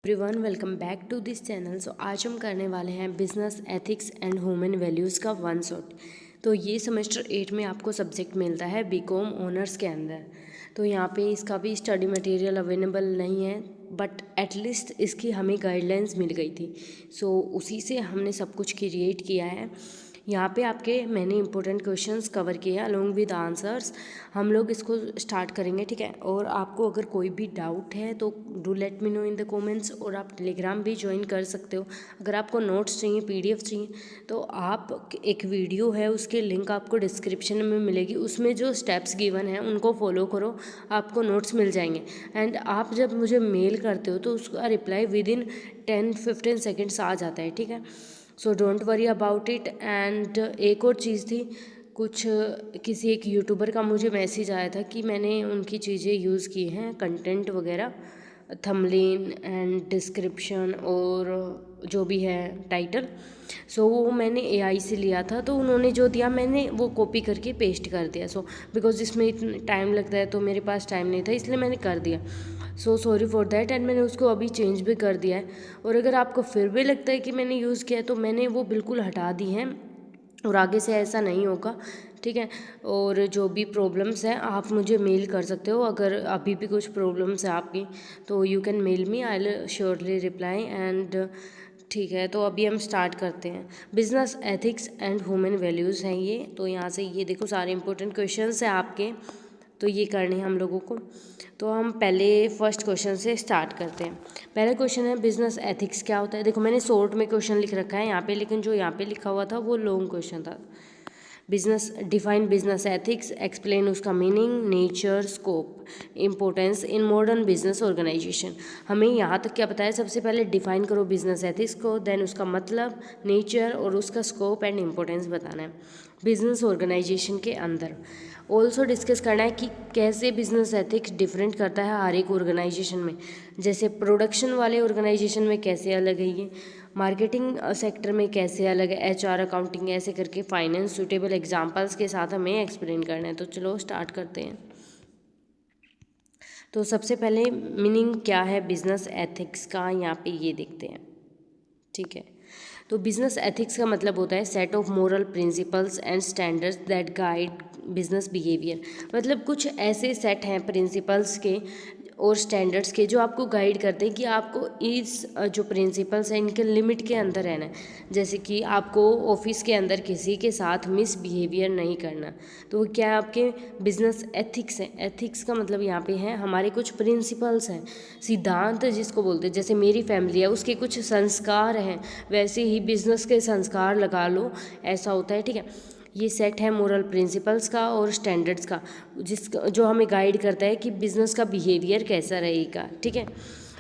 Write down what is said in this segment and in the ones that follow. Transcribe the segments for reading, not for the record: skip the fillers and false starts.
Everyone welcome back to this channel. आज हम करने वाले हैं business ethics and human values का वन शॉट। तो ये सेमेस्टर 8 में आपको सब्जेक्ट मिलता है बीकॉम ऑनर्स के अंदर। तो यहाँ पे इसका भी स्टडी मटेरियल अवेलेबल नहीं है, बट एटलीस्ट इसकी हमें गाइडलाइंस मिल गई थी। सो उसी से हमने सब कुछ क्रिएट किया है। यहाँ पे आपके मैंने इंपॉर्टेंट क्वेश्चंस कवर किए हैं अलोंग विद आंसर्स। हम लोग इसको स्टार्ट करेंगे, ठीक है। और आपको अगर कोई भी डाउट है तो do let me know in the comments. और आप टेलीग्राम भी ज्वाइन कर सकते हो। अगर आपको नोट्स चाहिए, पीडीएफ चाहिए, तो आप एक वीडियो है उसके लिंक आपको डिस्क्रिप्शन में मिलेगी। उसमें जो स्टेप्स गिवन हैं उनको फॉलो करो, आपको नोट्स मिल जाएंगे। एंड आप जब मुझे मेल करते हो तो उसका रिप्लाई विद इन 10-15 सेकेंड्स आ जाता है, ठीक है। So don't worry about it. And एक और चीज़ थी, कुछ किसी एक यूट्यूबर का मुझे मैसेज आया था कि मैंने उनकी चीज़ें यूज़ की हैं, कंटेंट वगैरह, थंबनेल एंड डिस्क्रिप्शन और जो भी है टाइटल। सो वो मैंने एआई से लिया था, तो उन्होंने जो दिया मैंने वो कॉपी करके पेस्ट कर दिया। सो बिकॉज इसमें इतना टाइम लगता है तो मेरे पास टाइम नहीं था, इसलिए मैंने कर दिया। So sorry for that. And मैंने उसको अभी चेंज भी कर दिया है। और अगर आपको फिर भी लगता है कि मैंने यूज़ किया है तो मैंने वो बिल्कुल हटा दी हैं और आगे से ऐसा नहीं होगा, ठीक है। और जो भी प्रॉब्लम्स हैं आप मुझे मेल कर सकते हो। अगर अभी भी कुछ प्रॉब्लम्स है आपकी तो you can mail me, I will surely reply. And ठीक है, तो अभी हम स्टार्ट करते हैं। Business ethics and human values हैं ये। तो यहाँ से ये देखो सारे इंपॉर्टेंट क्वेश्चंस हैं आपके, तो ये करने हैं हम लोगों को। तो हम पहले फर्स्ट क्वेश्चन से स्टार्ट करते हैं। पहला क्वेश्चन है बिजनेस एथिक्स क्या होता है। देखो मैंने शॉर्ट में क्वेश्चन लिख रखा है यहाँ पे, लेकिन जो यहाँ पे लिखा हुआ था वो लॉन्ग क्वेश्चन था। Business define business ethics, explain उसका meaning, nature, scope, importance in modern business organisation. हमें यहाँ तक क्या पता है, सबसे पहले डिफाइन करो बिजनेस एथिक्स को, देन उसका मतलब, नेचर और उसका स्कोप एंड इम्पोर्टेंस बताना है बिजनेस ऑर्गेनाइजेशन के अंदर। ऑल्सो डिस्कस करना है कि कैसे बिजनेस एथिक्स डिफरेंट करता है हर एक ऑर्गेनाइजेशन में। जैसे प्रोडक्शन वाले ऑर्गेनाइजेशन में कैसे अलग है ये, मार्केटिंग सेक्टर में कैसे अलग है, एचआर, अकाउंटिंग, ऐसे करके फाइनेंस सूटेबल एग्जांपल्स के साथ हमें एक्सप्लेन करना है। तो चलो स्टार्ट करते हैं। तो सबसे पहले मीनिंग क्या है बिजनेस एथिक्स का, यहाँ पे ये देखते हैं, ठीक है। तो बिजनेस एथिक्स का मतलब होता है set of moral principles and standards that guide business behaviour. मतलब कुछ ऐसे सेट हैं प्रिंसिपल्स के और स्टैंडर्ड्स के जो आपको गाइड करते हैं कि आपको इस जो प्रिंसिपल्स हैं इनके लिमिट के अंदर रहना है। जैसे कि आपको ऑफिस के अंदर किसी के साथ मिसबिहेवियर नहीं करना, तो वो क्या है, आपके बिजनेस एथिक्स हैं। एथिक्स का मतलब यहाँ पे है हमारे कुछ प्रिंसिपल्स हैं, सिद्धांत जिसको बोलते हैं। जैसे मेरी फैमिली है उसके कुछ संस्कार हैं, वैसे ही बिजनेस के संस्कार लगा लो, ऐसा होता है, ठीक है। ये सेट है मोरल प्रिंसिपल्स का और स्टैंडर्ड्स का, जो हमें गाइड करता है कि बिजनेस का बिहेवियर कैसा रहेगा, ठीक है।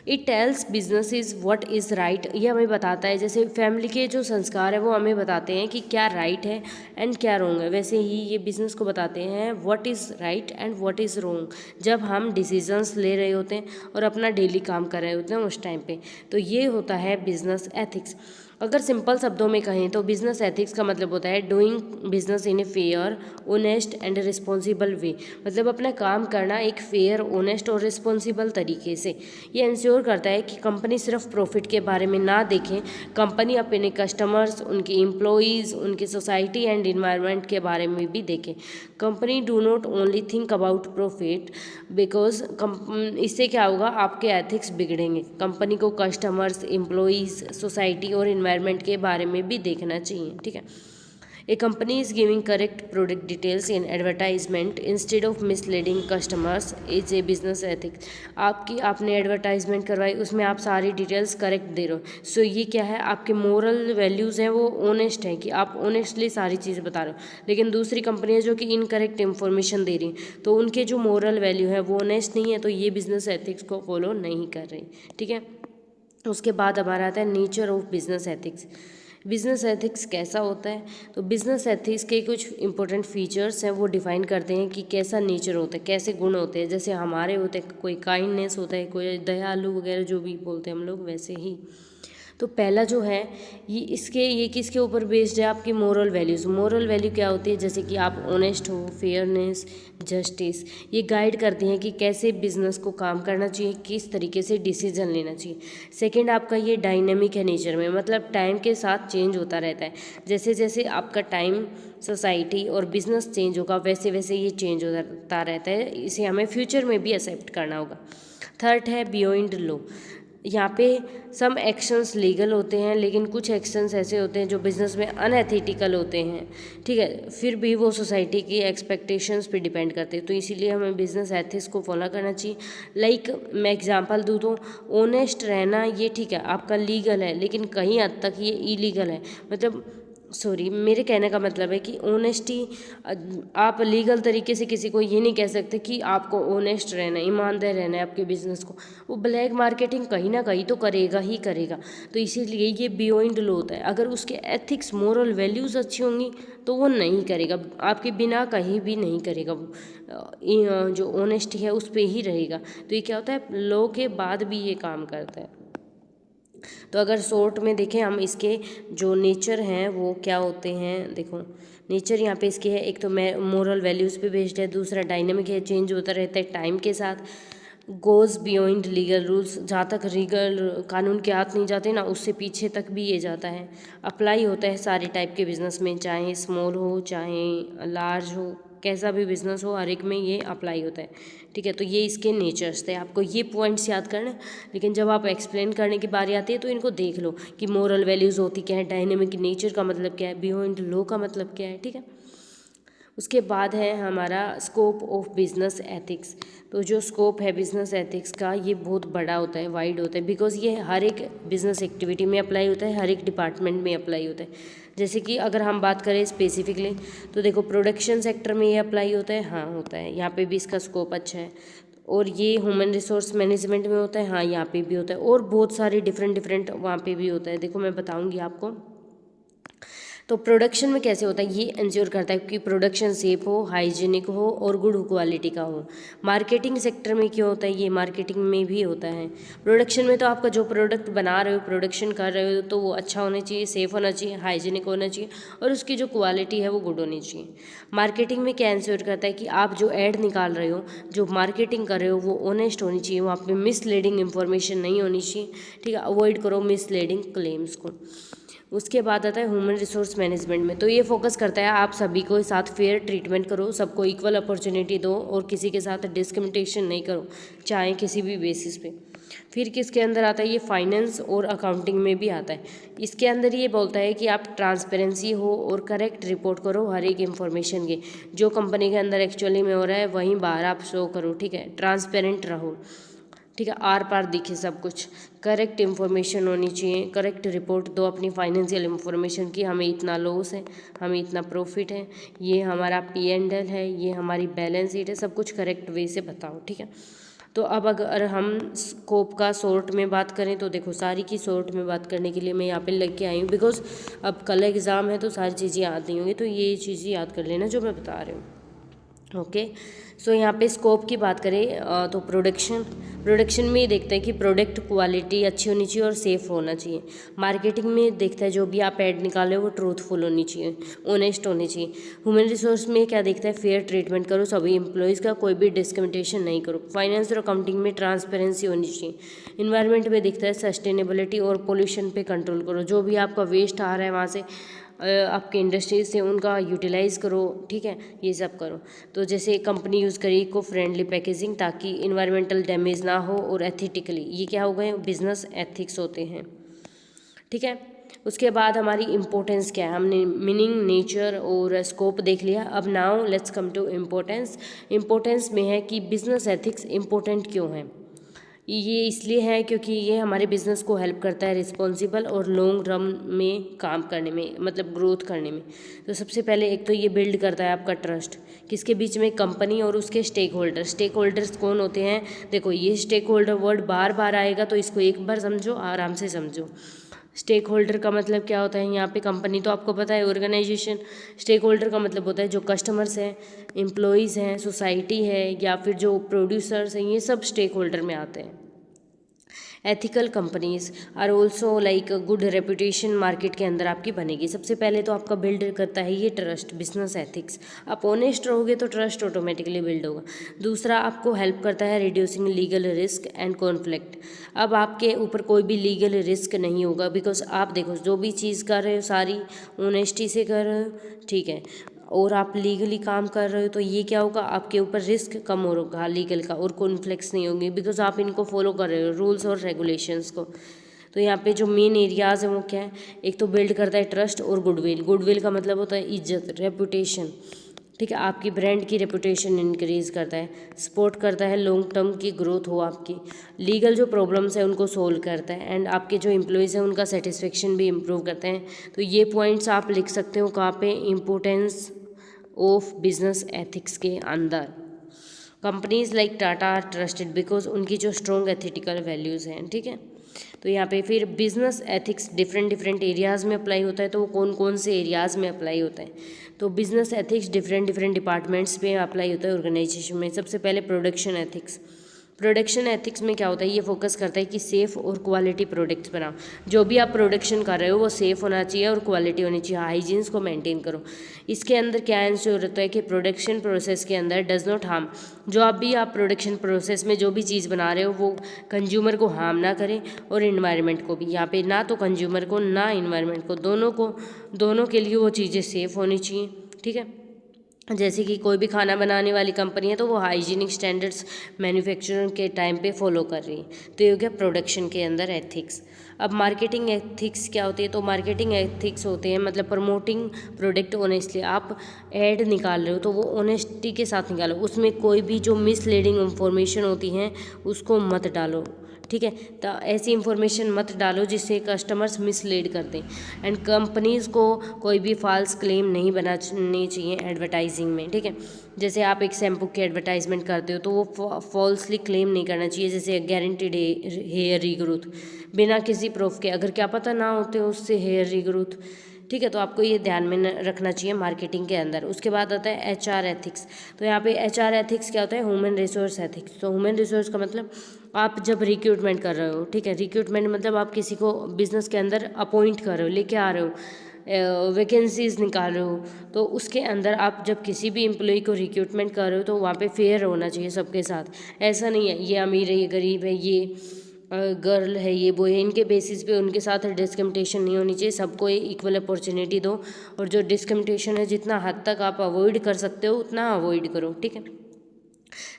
It tells business is what is right, ये हमें बताता है। जैसे फैमिली के जो संस्कार है वो हमें बताते हैं कि क्या राइट है एंड क्या रॉन्ग है, वैसे ही ये बिजनेस को बताते हैं what is right and what is wrong, जब हम डिसीजंस ले रहे होते हैं और अपना डेली काम कर रहे होते हैं उस टाइम पे। तो ये होता है बिजनेस एथिक्स। अगर सिंपल शब्दों में कहें तो बिजनेस एथिक्स का मतलब होता है doing business in a fair, honest and responsible way. मतलब अपना काम करना एक फेयर, ऑनेस्ट और रिस्पॉन्सिबल तरीके से। ये इंश्योर करता है कि कंपनी सिर्फ प्रॉफिट के बारे में ना देखें, कंपनी अपने कस्टमर्स, उनके एम्प्लॉयज़, उनकी सोसाइटी एंड इन्वायरमेंट के बारे में भी देखें। Company do not only think about profit, because इससे क्या होगा, आपके एथिक्स बिगड़ेंगे। कंपनी को कस्टमर्स, एम्प्लॉयज़, सोसाइटी और इन्वायरमेंट के बारे में भी देखना चाहिए, ठीक है। A company is giving correct product details in advertisement instead of misleading customers is a business ethics. आपने एडवर्टाइजमेंट करवाई, उसमें आप सारी डिटेल्स करेक्ट दे रहे हो। सो ये क्या है, आपके मोरल वैल्यूज़ हैं वो ऑनेस्ट हैं कि आप ऑनेस्टली सारी चीज़ें बता रहे हो। लेकिन दूसरी कंपनियाँ जो कि इनकरेक्ट इन्फॉर्मेशन दे रही हैं, तो उनके जो मोरल वैल्यू है वो ऑनेस्ट नहीं है, तो ये बिजनेस एथिक्स को फॉलो नहीं कर रही, ठीक है। उसके बाद हमारा आता है nature of business ethics. Business ethics कैसा होता है, तो बिजनेस एथिक्स के कुछ इंपॉर्टेंट फीचर्स हैं, वो डिफाइन करते हैं कि कैसा नेचर होता है, कैसे गुण होते हैं। जैसे हमारे होते हैं, कोई काइंडनेस होता है, कोई दयालु वगैरह जो भी बोलते हैं हम लोग, वैसे ही। तो पहला जो है ये किसके ऊपर बेस्ड है, आपकी मोरल वैल्यूज़। मोरल वैल्यू क्या होती है, जैसे कि आप ऑनेस्ट हो, फेयरनेस, जस्टिस, ये गाइड करती हैं कि कैसे बिजनेस को काम करना चाहिए, किस तरीके से डिसीजन लेना चाहिए। सेकंड आपका ये डायनेमिक है नेचर में, मतलब टाइम के साथ चेंज होता रहता है। जैसे जैसे आपका टाइम, सोसाइटी और बिजनेस चेंज होगा वैसे वैसे ये चेंज होता रहता है, इसे हमें फ्यूचर में भी एक्सेप्ट करना होगा। थर्ड है बियॉन्ड लॉ। यहाँ पे सम एक्शंस लीगल होते हैं, लेकिन कुछ एक्शंस ऐसे होते हैं जो बिजनेस में अनएथिकल होते हैं, ठीक है, फिर भी वो सोसाइटी की एक्सपेक्टेशंस पे डिपेंड करते हैं, तो इसीलिए हमें बिजनेस एथिक्स को फॉलो करना चाहिए। लाइक मैं एग्जांपल दूँ तो ऑनेस्ट रहना ये ठीक है, आपका लीगल है, लेकिन कहीं हद तक ये इलीगल है। मतलब सॉरी, मेरे कहने का मतलब है कि ऑनेस्टी, आप लीगल तरीके से किसी को ये नहीं कह सकते कि आपको ऑनेस्ट रहना है, ईमानदार रहना है आपके बिजनेस को। वो ब्लैक मार्केटिंग कहीं ना कहीं तो करेगा ही करेगा, तो इसीलिए ये बियॉन्ड लो होता है। अगर उसके एथिक्स, मोरल वैल्यूज़ अच्छी होंगी तो वो नहीं करेगा, आपके बिना कहीं भी नहीं करेगा, वो जो ऑनेस्टी है उस पर ही रहेगा। तो ये क्या होता है, लो के बाद भी ये काम करता है। तो अगर शॉर्ट में देखें हम, इसके जो नेचर हैं वो क्या होते हैं, देखो नेचर यहाँ पे इसके है, एक तो मोरल वैल्यूज़ पे बेस्ड है, दूसरा डायनेमिक है, चेंज होता रहता है टाइम के साथ, गोज़ बियॉन्ड लीगल रूल्स, जहाँ तक लीगल कानून के हाथ नहीं जाते ना उससे पीछे तक भी ये जाता है, अप्लाई होता है सारे टाइप के बिजनेस में, चाहे स्मॉल हो चाहे लार्ज हो, कैसा भी बिजनेस हो हर एक में ये अप्लाई होता है, ठीक है। तो ये इसके नेचर्स थे, आपको ये पॉइंट्स याद करना है, लेकिन जब आप एक्सप्लेन करने की बारी आती है तो इनको देख लो कि मोरल वैल्यूज़ होती क्या है, डायनेमिक नेचर का मतलब क्या है, बियॉन्ड लॉ का मतलब क्या है, ठीक है। उसके बाद है हमारा स्कोप ऑफ बिजनेस एथिक्स। तो जो स्कोप है बिजनेस एथिक्स का ये बहुत बड़ा होता है, वाइड होता है, बिकॉज ये हर एक बिजनेस एक्टिविटी में अप्लाई होता है, हर एक डिपार्टमेंट में अप्लाई होता है। जैसे कि अगर हम बात करें स्पेसिफिकली तो देखो प्रोडक्शन सेक्टर में ये अप्लाई होता है, हाँ होता है, यहाँ पे भी इसका स्कोप अच्छा है। और ये ह्यूमन रिसोर्स मैनेजमेंट में होता है, हाँ यहाँ पे भी होता है, और बहुत सारे डिफरेंट वहाँ पे भी होता है, देखो मैं बताऊँगी आपको। तो प्रोडक्शन में कैसे होता है, ये इंश्योर करता है कि प्रोडक्शन सेफ हो, हाइजीनिक हो और गुड क्वालिटी का हो। मार्केटिंग सेक्टर में क्यों होता है, ये मार्केटिंग में भी होता है। प्रोडक्शन में तो आपका जो प्रोडक्ट बना रहे हो, प्रोडक्शन कर रहे हो, तो वो अच्छा होना चाहिए, सेफ होना चाहिए, हाइजीनिक होना चाहिए और उसकी जो क्वालिटी है वो गुड होनी चाहिए। मार्केटिंग में क्या इंश्योर करता है कि आप जो ऐड निकाल रहे हो, जो मार्केटिंग कर रहे हो, वो ऑनेस्ट होनी चाहिए, वहाँ पे मिसलीडिंग इन्फॉर्मेशन नहीं होनी चाहिए, ठीक है, अवॉइड करो मिसलीडिंग क्लेम्स को। उसके बाद आता है ह्यूमन रिसोर्स मैनेजमेंट में, तो ये फोकस करता है आप सभी को साथ फेयर ट्रीटमेंट करो, सबको इक्वल अपॉर्चुनिटी दो और किसी के साथ डिस्क्रिमिनेशन नहीं करो, चाहे किसी भी बेसिस पे। फिर किसके अंदर आता है, ये फाइनेंस और अकाउंटिंग में भी आता है। इसके अंदर ये बोलता है कि आप ट्रांसपेरेंसी हो और करेक्ट रिपोर्ट करो हर एक इन्फॉर्मेशन के, जो कंपनी के अंदर एक्चुअली में हो रहा है वहीं बाहर आप शो करो, ठीक है, ट्रांसपेरेंट रहो, ठीक है, आर पार दिखे सब कुछ, करेक्ट इन्फॉर्मेशन होनी चाहिए, करेक्ट रिपोर्ट दो अपनी फाइनेंशियल इन्फॉर्मेशन की, हमें इतना लॉस है, हमें इतना प्रॉफिट है, ये हमारा P&L है, ये हमारी बैलेंस शीट है, सब कुछ करेक्ट वे से बताओ, ठीक है। तो अब अगर हम स्कोप का शॉर्ट में बात करें तो देखो सारी की शॉर्ट में बात करने के लिए मैं यहाँ पे लग के आई हूँ, बिकॉज अब कल एग्ज़ाम है तो सारी चीज़ें याद नहीं होंगी, तो ये चीज़ें याद कर लेना जो मैं बता रही हूँ। ओके, सो यहाँ पे स्कोप की बात करें तो प्रोडक्शन में देखते हैं कि प्रोडक्ट क्वालिटी अच्छी होनी चाहिए और सेफ होना चाहिए। मार्केटिंग में देखता है जो भी आप ऐड निकाले वो ट्रूथफुल होनी चाहिए, ऑनेस्ट होनी चाहिए। ह्यूमन रिसोर्स में क्या देखता है, फेयर ट्रीटमेंट करो सभी एम्प्लॉयज़ का, कोई भी डिस्क्रिमिनेशन नहीं करो। फाइनेंस और अकाउंटिंग में ट्रांसपेरेंसी होनी चाहिए। इन्वायरमेंट में देखता है सस्टेनेबिलिटी और पोल्यूशन पे कंट्रोल करो, जो भी आपका वेस्ट आ रहा है वहाँ से आपके इंडस्ट्रीज से उनका यूटिलाइज़ करो, ठीक है, ये सब करो। तो जैसे कंपनी यूज़ करी इको फ्रेंडली पैकेजिंग ताकि इन्वायरमेंटल डैमेज ना हो, और एथिटिकली, ये क्या हो गए, बिजनेस एथिक्स होते हैं, ठीक है। उसके बाद हमारी इम्पोर्टेंस क्या है, हमने मीनिंग, नेचर और स्कोप देख लिया। अब now let's come to importance. Importance में है कि बिजनेस एथिक्स इम्पोर्टेंट क्यों है। ये इसलिए है क्योंकि ये हमारे बिज़नेस को हेल्प करता है रिस्पॉन्सिबल और लॉन्ग टर्म में काम करने में, मतलब ग्रोथ करने में। तो सबसे पहले एक तो ये बिल्ड करता है आपका ट्रस्ट, किसके बीच में, कंपनी और उसके स्टेक होल्डर्स कौन होते हैं, देखो ये स्टेक होल्डर वर्ड बार बार आएगा तो इसको एक बार समझो, आराम से समझो। स्टेक होल्डर का मतलब क्या होता है, यहाँ पे कंपनी तो आपको पता है, ऑर्गेनाइजेशन। स्टेक होल्डर का मतलब होता है जो कस्टमर्स हैं, एम्प्लॉयज़ हैं, सोसाइटी है, या फिर जो प्रोड्यूसर्स हैं, ये सब स्टेक होल्डर में आते हैं। Ethical companies are also like good reputation market के अंदर आपकी बनेगी। सबसे पहले तो आपका बिल्ड करता है ये ट्रस्ट, बिजनेस एथिक्स। आप ऑनेस्ट रहोगे तो ट्रस्ट ऑटोमेटिकली बिल्ड होगा। दूसरा, आपको हेल्प करता है reducing legal risk and conflict. अब आपके ऊपर कोई भी लीगल रिस्क नहीं होगा, बिकॉज आप देखो जो भी चीज़ कर रहे हो सारी ऑनेस्टी से कर रहे हो, ठीक है, और आप लीगली काम कर रहे हो, तो ये क्या होगा, आपके ऊपर रिस्क कम होगा लीगल का, और कॉन्फ्लिक्ट्स नहीं होंगे बिकॉज आप इनको फॉलो कर रहे हो रूल्स और रेगुलेशंस को। तो यहाँ पे जो मेन एरियाज़ हैं वो क्या है, एक तो बिल्ड करता है ट्रस्ट और गुडविल। गुडविल का मतलब होता है इज्जत, रेपुटेशन, ठीक है, आपकी ब्रांड की रेपुटेशन इंक्रीज करता है। सपोर्ट करता है लॉन्ग टर्म की ग्रोथ हो आपकी। लीगल जो प्रॉब्लम्स है उनको सोल्व करता है, एंड आपके जो एम्प्लॉयज़ हैं उनका सेटिस्फेक्शन भी इम्प्रूव करते हैं। तो ये पॉइंट्स आप लिख सकते हो कहाँ पे, इम्पोर्टेंस ऑफ बिजनेस एथिक्स के अंदर। Companies like Tata are trusted because उनकी जो स्ट्रॉन्ग एथिकल वैल्यूज़ हैं, ठीक है। तो यहाँ पे फिर business ethics different different areas में अप्लाई होता है, तो वो कौन कौन से एरियाज़ में अप्लाई होता है। तो business ethics different different departments में अप्लाई होता है ऑर्गेनाइजेशन में। सबसे पहले प्रोडक्शन एथिक्स। प्रोडक्शन एथिक्स में क्या होता है, ये फोकस करता है कि सेफ़ और क्वालिटी प्रोडक्ट्स बनाओ। जो भी आप प्रोडक्शन कर रहे हो वो सेफ़ होना चाहिए और क्वालिटी होनी चाहिए, हाइजीन्स को मेंटेन करो। इसके अंदर क्या इंश्योर होता है कि प्रोडक्शन प्रोसेस के अंदर डज नॉट हार्म, जो आप प्रोडक्शन प्रोसेस में जो भी चीज़ बना रहे हो वो कंज्यूमर को हार्म ना करें और इन्वायरमेंट को भी। यहाँ पे ना तो कंज्यूमर को ना इन्वायरमेंट को, दोनों के लिए वो चीज़ें सेफ़ होनी चाहिए, ठीक है। जैसे कि कोई भी खाना बनाने वाली कंपनी है तो वो हाइजीनिक स्टैंडर्ड्स मैन्युफैक्चरिंग के टाइम पे फॉलो कर रही है। तो ये हो गया प्रोडक्शन के अंदर एथिक्स। अब मार्केटिंग एथिक्स क्या होती है, तो मार्केटिंग एथिक्स होते हैं मतलब प्रमोटिंग प्रोडक्ट ऑनेस्टली। आप ऐड निकाल रहे हो तो वो ऑनेस्टी के साथ निकालो, उसमें कोई भी जो मिसलीडिंग इंफॉर्मेशन होती हैं उसको मत डालो, ठीक है। तो ऐसी इंफॉर्मेशन मत डालो जिससे कस्टमर्स मिसलीड कर दें। एंड कंपनीज़ को कोई भी फॉल्स क्लेम नहीं बनानी चाहिए एडवर्टाइजिंग में, ठीक है। जैसे आप एक शैम्पू की एडवर्टाइजमेंट करते हो तो वो फॉल्सली क्लेम नहीं करना चाहिए, जैसे गारंटीड हेयर रीग्रोथ बिना किसी प्रूफ के, अगर क्या पता ना होते हो उससे हेयर रीग्रोथ, ठीक है। तो आपको ये ध्यान में रखना चाहिए मार्केटिंग के अंदर। उसके बाद आता है HR एथिक्स। तो यहाँ पे HR एथिक्स क्या होता है, ह्यूमन रिसोर्स एथिक्स। तो ह्यूमन रिसोर्स का मतलब आप जब रिक्रूटमेंट कर रहे हो, ठीक है, रिक्रूटमेंट मतलब आप किसी को बिजनेस के अंदर अपॉइंट कर रहे हो, लेके आ रहे हो, वैकेंसीज निकाल रहे हो, तो उसके अंदर आप जब किसी भी एम्प्लॉय को रिक्रूटमेंट कर रहे हो तो वहाँ पे फेयर होना चाहिए सबके साथ। ऐसा नहीं है ये अमीर है ये गरीब है ये गर्ल है ये बॉय है, इनके बेसिस पे उनके साथ डिस्क्रिमिनेशन नहीं होनी चाहिए। सबको इक्वल अपॉर्चुनिटी दो, और जो डिस्क्रिमिनेशन है जितना हद तक आप अवॉइड कर सकते हो उतना अवॉइड करो, ठीक है।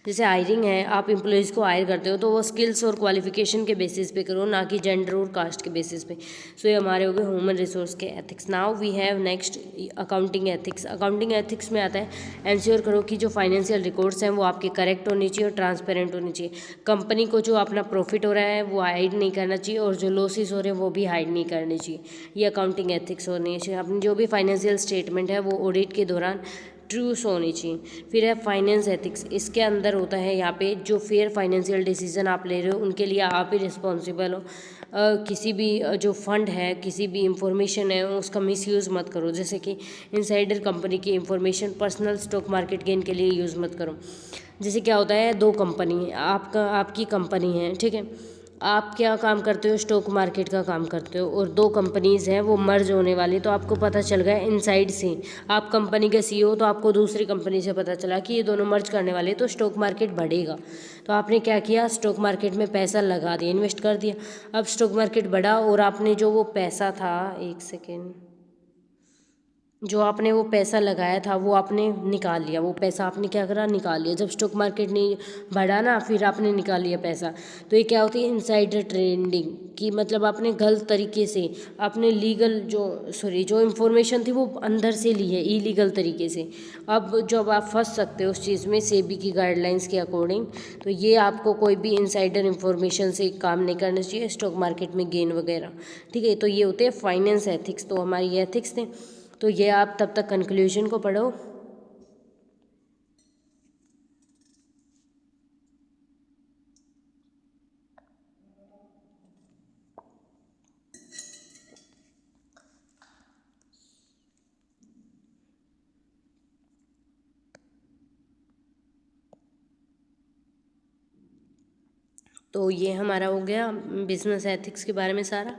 जैसे हायरिंग है, आप एम्प्लॉयज़ को हायर करते हो तो वो स्किल्स और क्वालिफिकेशन के बेसिस पे करो, ना कि जेंडर और कास्ट के बेसिस पे। सो ये हमारे हो गए ह्यूमन रिसोर्स के ethics. Now we have next accounting ethics. Accounting ethics में आता है इंश्योर करो कि जो फाइनेंशियल रिकॉर्ड्स हैं वो आपके करेक्ट होनी चाहिए और ट्रांसपेरेंट होनी चाहिए। कंपनी को जो अपना प्रॉफिट हो रहा है वो हाइड नहीं करना चाहिए, और जो लॉसेस हो रहे हैं वो भी हाइड नहीं करनी चाहिए। ये अकाउंटिंग एथिक्स होनी चाहिए। अपनी जो भी फाइनेंशियल स्टेटमेंट है वो ऑडिट के दौरान ट्रूस होनी चाहिए। फिर है फाइनेंस एथिक्स। इसके अंदर होता है यहाँ पे जो फेयर फाइनेंशियल डिसीजन आप ले रहे हो उनके लिए आप ही रिस्पॉन्सिबल हो। किसी भी जो फंड है, किसी भी इंफॉर्मेशन है उसका मिसयूज़ मत करो, जैसे कि इनसाइडर कंपनी की information personal stock market gain के लिए यूज़ मत करो। जैसे क्या होता है, दो कंपनी आपकी कंपनी है, ठीक है, आप क्या काम करते हो, स्टॉक मार्केट का काम करते हो, और दो कंपनीज़ हैं वो मर्ज होने वाली, तो आपको पता चल गया इनसाइड से, आप कंपनी के CEO तो आपको दूसरी कंपनी से पता चला कि ये दोनों मर्ज करने वाले, तो स्टॉक मार्केट बढ़ेगा। तो आपने क्या किया, स्टॉक मार्केट में पैसा लगा दिया, इन्वेस्ट कर दिया। अब स्टॉक मार्केट बढ़ा और आपने जो वो पैसा था, एक सेकेंड, जो आपने वो पैसा लगाया था वो आपने निकाल लिया, वो पैसा आपने क्या करा, निकाल लिया। जब स्टॉक मार्केट नहीं बढ़ा ना, फिर आपने निकाल लिया पैसा। तो ये क्या होती है, इनसाइडर ट्रेडिंग की, मतलब आपने गलत तरीके से, आपने लीगल जो इन्फॉर्मेशन थी वो अंदर से ली है इलीगल तरीके से। अब जब आप फंस सकते हो उस चीज़ में सेबी की गाइडलाइंस के अकॉर्डिंग, तो ये आपको कोई भी इनसाइडर इन्फॉर्मेशन से काम नहीं करना चाहिए स्टॉक मार्केट में गेन वगैरह, ठीक है। तो ये होते हैं फाइनेंस एथिक्स। तो हमारी ये एथिक्स थे, तो ये आप तब तक कंक्लूजन को पढ़ो। तो ये हमारा हो गया बिजनेस एथिक्स के बारे में सारा।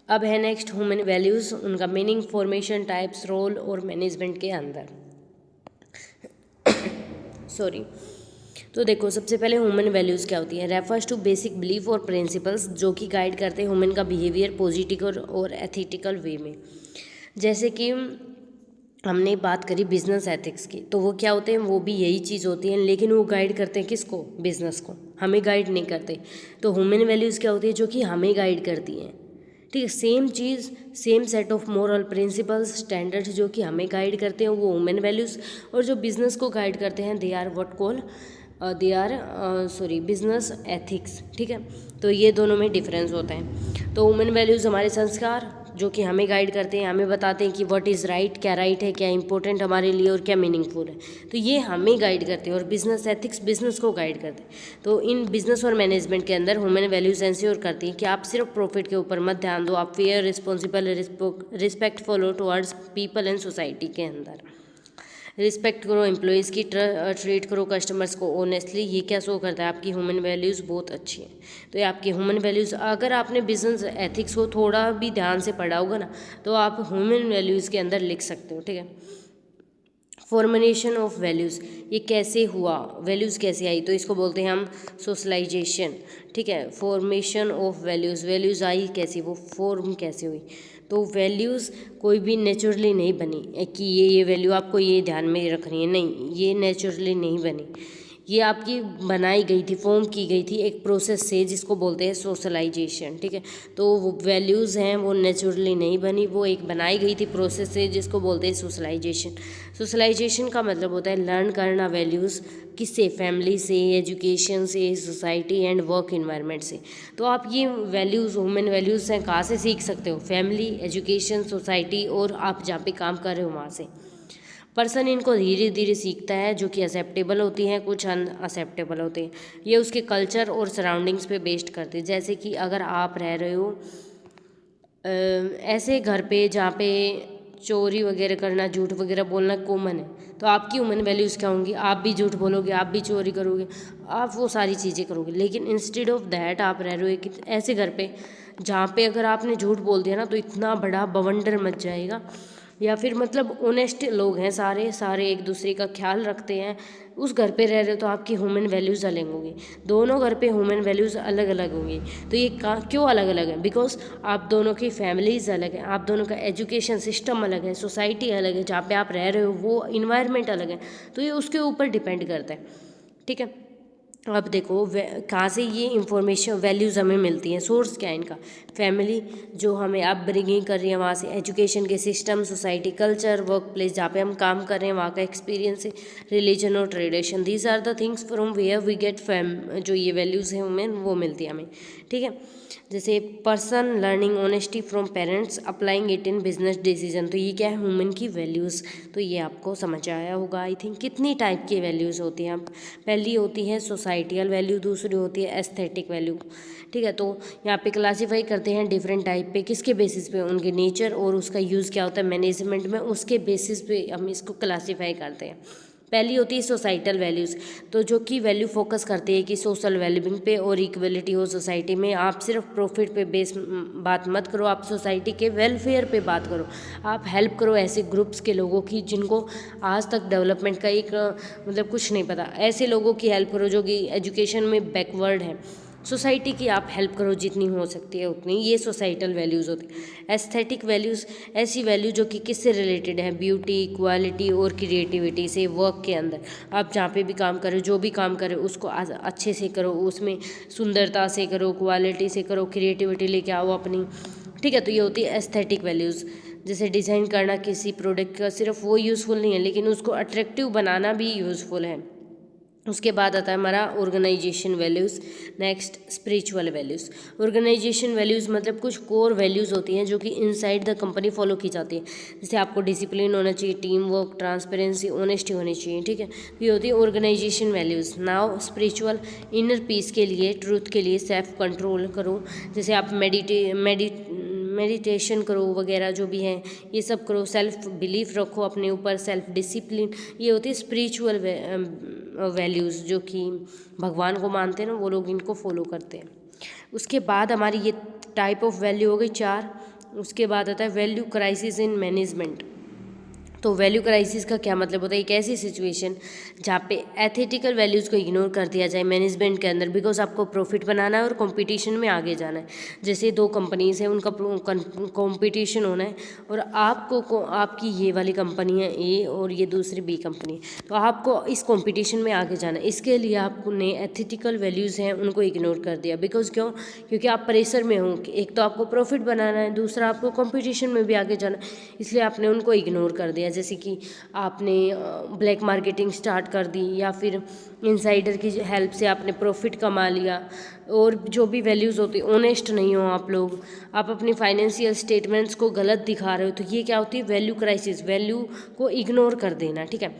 अब है नेक्स्ट ह्यूमन वैल्यूज़, उनका मीनिंग, फॉर्मेशन, टाइप्स, रोल और मैनेजमेंट के अंदर। सॉरी। तो देखो सबसे पहले ह्यूमन वैल्यूज़ क्या होती है। रेफर्स टू बेसिक बिलीफ और प्रिंसिपल्स जो कि गाइड करते हैं ह्यूमन का बिहेवियर पॉजिटिव और एथिकल वे में। जैसे कि हमने बात करी बिजनेस एथिक्स की, तो वो क्या होते हैं, वो भी यही चीज़ होती हैं, लेकिन वो गाइड करते हैं किसको, बिजनेस को, हमें गाइड नहीं करते। तो ह्यूमन वैल्यूज़ क्या होती है, जो कि हमें गाइड करती हैं। ठीक है, same cheese, same set of moral principles standards जो कि हमें गाइड करते हैं वो ह्यूमन वैल्यूज़, और जो बिजनेस को गाइड करते हैं they are what call business ethics. ठीक है, तो ये दोनों में डिफरेंस होता है। तो ह्यूमन वैल्यूज़ हमारे संस्कार जो कि हमें गाइड करते हैं, हमें बताते हैं कि व्हाट इज़ राइट, क्या राइट है, क्या इंपॉर्टेंट हमारे लिए और क्या मीनिंगफुल है, तो ये हमें गाइड करते हैं। और बिजनेस एथिक्स बिजनेस को गाइड करते हैं। तो इन बिजनेस और मैनेजमेंट के अंदर ह्यूमन वैल्यूज़ इंश्योर करती हैं कि आप सिर्फ प्रॉफिट के ऊपर मत ध्यान दो, आप fair, responsible, respect follow towards people and society के अंदर रिस्पेक्ट करो, एम्प्लॉयज़ की ट्रीट करो, कस्टमर्स को ऑनेस्टली। ये क्या शो करता है, आपकी ह्यूमन वैल्यूज़ बहुत अच्छी हैं। तो ये आपकी ह्यूमन वैल्यूज़, अगर आपने बिजनेस एथिक्स को थोड़ा भी ध्यान से पढ़ा होगा ना, तो आप ह्यूमन वैल्यूज़ के अंदर लिख सकते हो। ठीक है, फॉर्मेशन ऑफ वैल्यूज़, ये कैसे हुआ, वैल्यूज़ कैसे आई, तो इसको बोलते हैं हम सोशलाइजेशन। ठीक है, फॉर्मेशन ऑफ वैल्यूज़, वैल्यूज़ आई कैसी, वो फॉर्म कैसे हुई। तो वैल्यूज़ कोई भी नेचुरली नहीं बनी कि ये वैल्यू आपको ये ध्यान में रखनी है, नहीं, ये नेचुरली नहीं बनी, ये आपकी बनाई गई थी, फॉर्म की गई थी एक प्रोसेस से जिसको बोलते हैं सोशलाइजेशन। ठीक है, तो वो वैल्यूज़ हैं वो नेचुरली नहीं बनी, वो एक बनाई गई थी प्रोसेस से जिसको बोलते हैं सोशलाइजेशन। सोशलाइजेशन का मतलब होता है लर्न करना वैल्यूज़, किससे, फैमिली से, एजुकेशन से, सोसाइटी एंड वर्क इन्वायरमेंट से। तो आप ये वैल्यूज़, ह्यूमन वैल्यूज़ हैं, कहाँ से सीख सकते हो, फैमिली, एजुकेशन, सोसाइटी और आप जहाँ पे काम कर रहे हो वहाँ से। पर्सन इनको धीरे धीरे सीखता है, जो कि एक्सेप्टेबल होती हैं, कुछ अनअक्सेप्टेबल होते हैं। ये उसके कल्चर और सराउंडिंग्स पे बेस्ड करते हैं। जैसे कि अगर आप रह रहे हो ऐसे घर पे जहाँ पे चोरी वगैरह करना, झूठ वगैरह बोलना कॉमन है, तो आपकी ह्यूमन वैल्यूज़ क्या होंगी, आप भी झूठ बोलोगे, आप भी चोरी करोगे, आप वो सारी चीज़ें करोगे। लेकिन इंस्टेड ऑफ दैट आप रह रहे हो एक ऐसे घर पे जहाँ पे अगर आपने झूठ बोल दिया ना तो इतना बड़ा बवंडर मच जाएगा, या फिर मतलब ऑनेस्ट लोग हैं, सारे सारे एक दूसरे का ख्याल रखते हैं, उस घर पे रह रहे हो तो आपकी ह्यूमन वैल्यूज़ अलग होंगी। दोनों घर पे ह्यूमन वैल्यूज़ अलग अलग होंगी। तो ये क्यों अलग अलग है, बिकॉज आप दोनों की फैमिलीज़ अलग है, आप दोनों का एजुकेशन सिस्टम अलग है, सोसाइटी अलग है, जहाँ पे आप रह रहे हो वो इन्वायरमेंट अलग है, तो ये उसके ऊपर डिपेंड करता है। ठीक है, अब देखो कहाँ से ये इंफॉर्मेशन वैल्यूज़ हमें मिलती हैं, सोर्स क्या है इनका, फैमिली जो हमें अपब्रिंगिंग कर रही है वहाँ से, एजुकेशन के system, society, culture, work place जहाँ पे हम काम कर रहे हैं वहाँ का एक्सपीरियंस है, रिलीजन और tradition, these are the things from where we get जो ये वैल्यूज़ हैं हमें वो मिलती है हमें। ठीक है, जैसे person learning honesty from parents applying it in business decision, तो ये क्या है, ह्यूमन की वैल्यूज़। तो ये आपको समझ आया होगा आई थिंक। कितनी टाइप की वैल्यूज़ होती हैं, पहली होती है सोसाइटियल वैल्यू, दूसरी होती है एस्थेटिक वैल्यू। ठीक है, तो यहाँ पे क्लासीफाई करते हैं डिफरेंट टाइप पे, किसके बेसिस पे, उनके नेचर और उसका यूज़ क्या होता है मैनेजमेंट में, उसके बेसिस पे हम इसको क्लासीफाई करते हैं। पहली होती है सोसाइटल वैल्यूज़, तो जो कि वैल्यू फोकस करती है कि सोशल वेलबींग पे और इक्वलिटी हो सोसाइटी में। आप सिर्फ प्रॉफिट पे बेस बात मत करो, आप सोसाइटी के वेलफेयर पे बात करो, आप हेल्प करो ऐसे ग्रुप्स के लोगों की जिनको आज तक डेवलपमेंट का एक मतलब कुछ नहीं पता, ऐसे लोगों की हेल्प करो जो कि एजुकेशन में बैकवर्ड है। सोसाइटी की आप हेल्प करो जितनी हो सकती है उतनी, ये सोसाइटल वैल्यूज़ होती है। एस्थेटिक वैल्यूज़ ऐसी वैल्यू जो कि किससे रिलेटेड है, ब्यूटी, क्वालिटी और क्रिएटिविटी से। वर्क के अंदर आप जहाँ पे भी काम करो, जो भी काम करो उसको अच्छे से करो, उसमें सुंदरता से करो, क्वालिटी से करो, क्रिएटिविटी लेके आओ अपनी। ठीक है, तो ये होती है एस्थेटिक वैल्यूज़। जैसे डिज़ाइन करना किसी प्रोडक्ट का सिर्फ वो यूज़फुल नहीं है, लेकिन उसको अट्रैक्टिव बनाना भी यूज़फुल है। उसके बाद आता है हमारा organization values. Next spiritual values. Organization values मतलब कुछ कोर वैल्यूज़ होती हैं जो कि इनसाइड द कंपनी फॉलो की जाती है। जैसे आपको डिसिप्लिन होना चाहिए, टीम वर्क, ट्रांसपेरेंसी, ऑनेस्टी होनी चाहिए। ठीक है, तो ये होती है organization values. Now spiritual, inner peace के लिए, ट्रूथ के लिए, सेल्फ कंट्रोल करो, जैसे आप मेडिटेशन करो वगैरह जो भी हैं ये सब करो, सेल्फ बिलीफ रखो अपने ऊपर, सेल्फ डिसिप्लिन, ये होती है स्पिरिचुअल वैल्यूज़ जो कि भगवान को मानते हैं ना, वो लोग इनको फॉलो करते हैं। उसके बाद हमारी ये टाइप ऑफ वैल्यू हो गई 4। उसके बाद आता है वैल्यू क्राइसिस इन मैनेजमेंट। तो वैल्यू क्राइसिस का क्या मतलब होता है? एक ऐसी सिचुएशन जहाँ पे एथिकल वैल्यूज़ को इग्नोर कर दिया जाए मैनेजमेंट के अंदर, बिकॉज आपको प्रॉफिट बनाना है और कंपटीशन में आगे जाना है। जैसे 2 कंपनीज हैं, उनका कंपटीशन होना है और आपकी ये वाली कंपनी है ए और ये दूसरी बी कंपनी है, तो आपको इस कंपटीशन में आगे जाना है। इसके लिए आपने एथिकल वैल्यूज़ हैं उनको इग्नोर कर दिया। बिकॉज क्यों? क्योंकि आप प्रेशर में हो, एक तो आपको प्रॉफिट बनाना है, दूसरा आपको कंपटीशन में भी आगे जाना है, इसलिए आपने उनको इग्नोर कर दिया। जैसे कि आपने ब्लैक मार्केटिंग स्टार्ट कर दी या फिर इनसाइडर की हेल्प से आपने प्रॉफिट कमा लिया, और जो भी वैल्यूज़ होती है, ऑनेस्ट नहीं हो आप लोग, आप अपनी फाइनेंशियल स्टेटमेंट्स को गलत दिखा रहे हो, तो ये क्या होती है? वैल्यू क्राइसिस, वैल्यू को इग्नोर कर देना। ठीक है,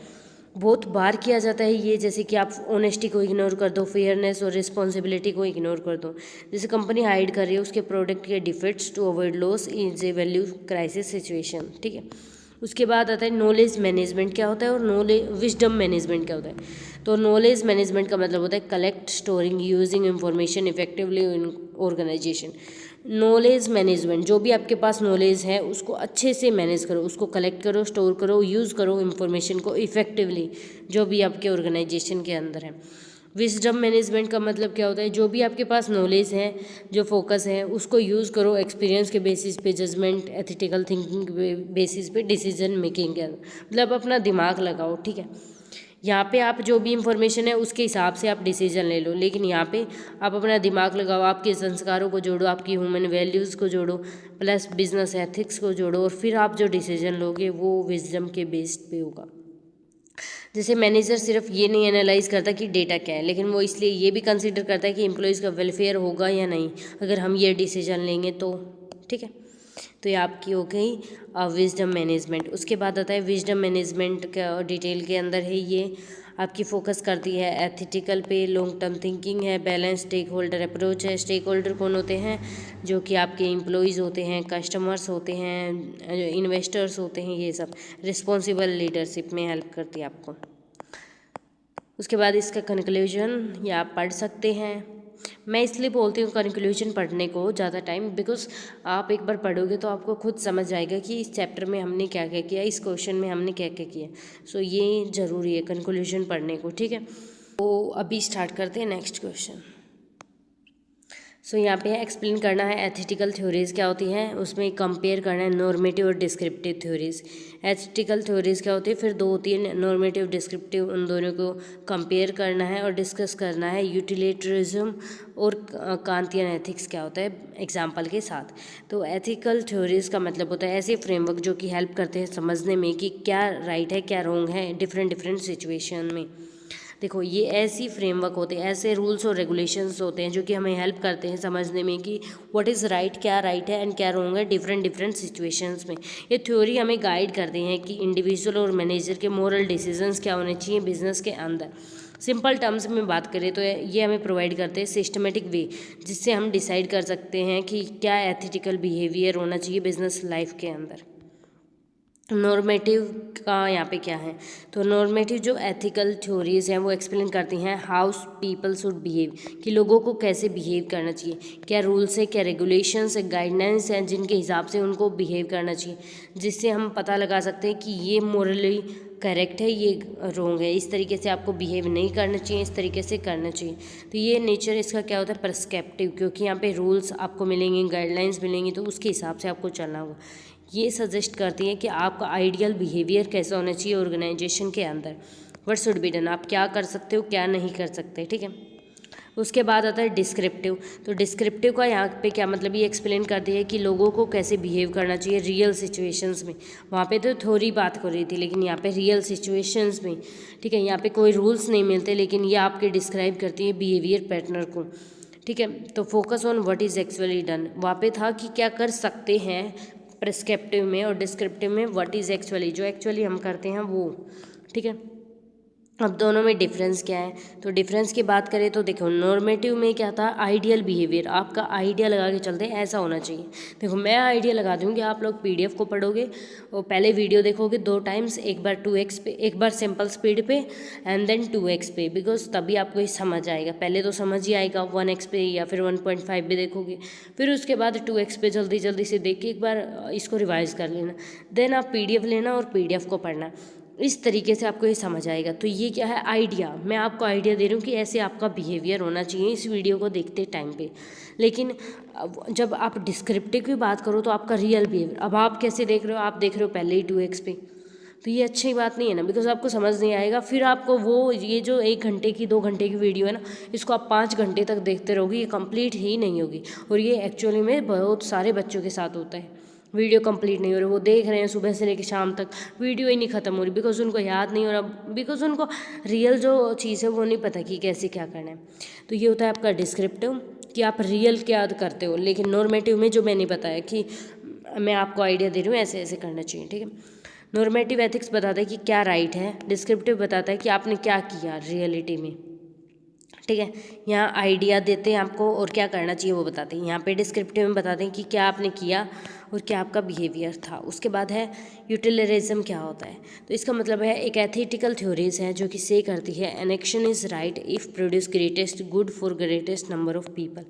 बहुत बार किया जाता है ये, जैसे कि आप ऑनेस्टी को इग्नोर कर दो, फेयरनेस और रिस्पॉन्सिबिलिटी को इग्नोर कर दो। जैसे कंपनी हाइड कर रही है उसके प्रोडक्ट के defects to avoid loss is a value crisis situation. ठीक है, उसके बाद आता है नॉलेज मैनेजमेंट क्या होता है और नॉलेज विजडम मैनेजमेंट क्या होता है। तो नॉलेज मैनेजमेंट का मतलब होता है collect, storing, using information effectively in organization. Knowledge management, जो भी आपके पास नॉलेज है उसको अच्छे से मैनेज करो, उसको कलेक्ट करो, स्टोर करो, यूज़ करो इंफॉर्मेशन को इफेक्टिवली, जो भी आपके ऑर्गेनाइजेशन के अंदर है। विजडम मैनेजमेंट का मतलब क्या होता है? जो भी आपके पास नॉलेज है, जो फोकस है, उसको यूज़ करो एक्सपीरियंस के बेसिस पे, जजमेंट, एथिकल थिंकिंग के बेसिस पे, डिसीजन मेकिंग के अंदर, मतलब अपना दिमाग लगाओ। ठीक है, यहाँ पे आप जो भी इंफॉर्मेशन है उसके हिसाब से आप डिसीजन ले लो, लेकिन यहाँ पे आप अपना दिमाग लगाओ, आपके संस्कारों को जोड़ो, आपकी ह्यूमन वैल्यूज़ को जोड़ो, प्लस बिजनेस एथिक्स को जोड़ो, और फिर आप जो डिसीजन लोगे वो विजडम के बेस्ड पे होगा। जैसे मैनेजर सिर्फ ये नहीं एनालाइज करता कि डेटा क्या है, लेकिन वो इसलिए ये भी कंसीडर करता है कि एम्प्लॉयज़ का वेलफेयर होगा या नहीं अगर हम ये डिसीजन लेंगे तो। ठीक है, तो ये आपकी हो गई विजडम मैनेजमेंट। उसके बाद आता है विजडम मैनेजमेंट का डिटेल के अंदर है, ये आपकी फोकस करती है एथिकल पे, लॉन्ग टर्म थिंकिंग है, बैलेंस स्टेक होल्डर अप्रोच है। स्टेक होल्डर कौन होते हैं? जो कि आपके एम्प्लॉयज़ होते हैं, कस्टमर्स होते हैं, इन्वेस्टर्स होते हैं, ये सब रिस्पॉन्सिबल लीडरशिप में हेल्प करती है आपको। उसके बाद इसका कंक्लूजन ये आप पढ़ सकते हैं। मैं इसलिए बोलती हूँ कंक्लूजन पढ़ने को ज़्यादा टाइम, बिकॉज आप एक बार पढ़ोगे तो आपको खुद समझ आएगा कि इस चैप्टर में हमने क्या क्या किया, इस क्वेश्चन में हमने क्या क्या किया। सो ये ज़रूरी है कंक्लूजन पढ़ने को। ठीक है, तो अभी स्टार्ट करते हैं नेक्स्ट क्वेश्चन। सो यहाँ पे एक्सप्लेन करना है एथिकल थ्योरीज़ क्या होती हैं, उसमें कंपेयर करना है नॉर्मेटिव और डिस्क्रिप्टिव थ्योरीज़। एथिकल थ्योरीज़ क्या होती है, फिर 2 होती है नॉर्मेटिव, डिस्क्रिप्टिव, उन दोनों को कंपेयर करना है और डिस्कस करना है यूटिलिटरिज्म और कांतियन एथिक्स क्या होता है एग्जाम्पल के साथ। तो एथिकल थ्योरीज़ का मतलब होता है ऐसे फ्रेमवर्क जो कि हेल्प करते हैं समझने में कि क्या राइट है क्या रॉन्ग है डिफरेंट सिचुएशन में। देखो, ये ऐसी फ्रेमवर्क होते हैं, ऐसे रूल्स और रेगुलेशंस होते हैं जो कि हमें हेल्प करते हैं समझने में कि व्हाट इज़ राइट, क्या राइट है एंड क्या रॉन्ग है डिफरेंट सिचुएशंस में। ये थ्योरी हमें गाइड करते हैं कि इंडिविजुअल और मैनेजर के मोरल डिसीजंस क्या होने चाहिए बिजनेस के अंदर। सिंपल टर्म्स में बात करें तो ये हमें प्रोवाइड करते हैं सिस्टमेटिक वे, जिससे हम डिसाइड कर सकते हैं कि क्या एथिकल बिहेवियर होना चाहिए बिजनेस लाइफ के अंदर। नॉर्मेटिव का यहाँ पे क्या है, तो नॉर्मेटिव जो एथिकल थ्योरीज़ हैं वो एक्सप्लेन करती हैं हाउ पीपल शुड बिहेव, कि लोगों को कैसे बिहेव करना चाहिए, क्या रूल्स है, क्या रेगुलेशंस है, गाइडलाइंस हैं जिनके हिसाब से उनको बिहेव करना चाहिए, जिससे हम पता लगा सकते हैं कि ये मोरली करेक्ट है, ये रॉन्ग है, इस तरीके से आपको बिहेव नहीं करना चाहिए, इस तरीके से करना चाहिए। तो ये नेचर इसका क्या होता है, प्रिस्क्रिप्टिव, क्योंकि यहाँ पे रूल्स आपको मिलेंगे, गाइडलाइंस मिलेंगी, तो उसके हिसाब से आपको चलना होगा। ये सजेस्ट करती हैं कि आपका आइडियल बिहेवियर कैसा होना चाहिए ऑर्गेनाइजेशन के अंदर, व्हाट शुड बी डन, आप क्या कर सकते हो क्या नहीं कर सकते। ठीक है, उसके बाद आता है डिस्क्रिप्टिव। तो डिस्क्रिप्टिव का यहाँ पे क्या मतलब, ये एक्सप्लेन करती है कि लोगों को कैसे बिहेव करना चाहिए रियल सिचुएशंस में। वहाँ पे तो थोड़ी बात कर रही थी, लेकिन यहाँ पे रियल सिचुएशंस में। ठीक है, यहाँ पे कोई रूल्स नहीं मिलते, लेकिन ये आपके डिस्क्राइब करती है बिहेवियर पैटर्न को। ठीक है, तो focus on what is actually done, वहाँ पे था कि क्या कर सकते हैं प्रिस्क्रिप्टिव में, और डिस्क्रिप्टिव में व्हाट इज़ एक्चुअली, जो एक्चुअली हम करते हैं वो। ठीक है, अब दोनों में डिफरेंस क्या है, तो डिफरेंस की बात करें तो देखो नॉर्मेटिव में क्या था, आइडियल बिहेवियर, आपका आइडिया लगा के चलते हैं ऐसा होना चाहिए। देखो मैं आइडिया लगा दूँगी, आप लोग पीडीएफ को पढ़ोगे और पहले वीडियो देखोगे 2 टाइम्स, एक बार 2x पे, एक बार सिंपल स्पीड पे एंड देन 2x पे, बिकॉज तभी आपको ये समझ आएगा। पहले तो समझ ही आएगा 1x पे या फिर 1.5 पे देखोगे, फिर उसके बाद 2x पे जल्दी जल्दी से देख के एक बार इसको रिवाइज कर लेना, देन आप पीडीएफ लेना और पीडीएफ को पढ़ना। इस तरीके से आपको ये समझ आएगा। तो ये क्या है, आइडिया, मैं आपको आइडिया दे रही हूँ कि ऐसे आपका बिहेवियर होना चाहिए इस वीडियो को देखते टाइम पे। लेकिन जब आप डिस्क्रिप्टिव की बात करो तो आपका रियल बिहेवियर, अब आप कैसे देख रहे हो, आप देख रहे हो पहले ही 2x पे, तो ये अच्छी बात नहीं है ना, बिकॉज आपको समझ नहीं आएगा। फिर आपको वो ये जो 1 घंटे की 2 घंटे की वीडियो है ना, इसको आप 5 घंटे तक देखते रहोगे, ये कंप्लीट ही नहीं होगी। और ये एक्चुअली में बहुत सारे बच्चों के साथ होता है, वीडियो कंप्लीट नहीं हो रही, वो देख रहे हैं सुबह से लेकर शाम तक, वीडियो ही नहीं ख़त्म हो रही, बिकॉज उनको याद नहीं हो रहा, बिकॉज उनको रियल जो चीज़ है वो नहीं पता कि कैसे क्या करना है। तो ये होता है आपका डिस्क्रिप्टिव कि आप रियल क्या करते हो, लेकिन नॉर्मेटिव में जो मैंने बताया कि मैं आपको आइडिया दे रही हूँ ऐसे ऐसे करना चाहिए, ठीक है। नॉर्मेटिव एथिक्स बताता है कि क्या राइट है, डिस्क्रिप्टिव बताता है कि आपने क्या किया रियलिटी में, ठीक है। यहाँ आइडिया देते हैं आपको और क्या करना चाहिए वो बताते हैं। यहाँ पे डिस्क्रिप्टिव में बताते हैं कि क्या आपने किया और क्या आपका बिहेवियर था। उसके बाद है यूटिलरिज्म क्या होता है, तो इसका मतलब है एक एथिकल थ्योरीज है जो कि से करती है an action is right if produce greatest good for greatest number of people.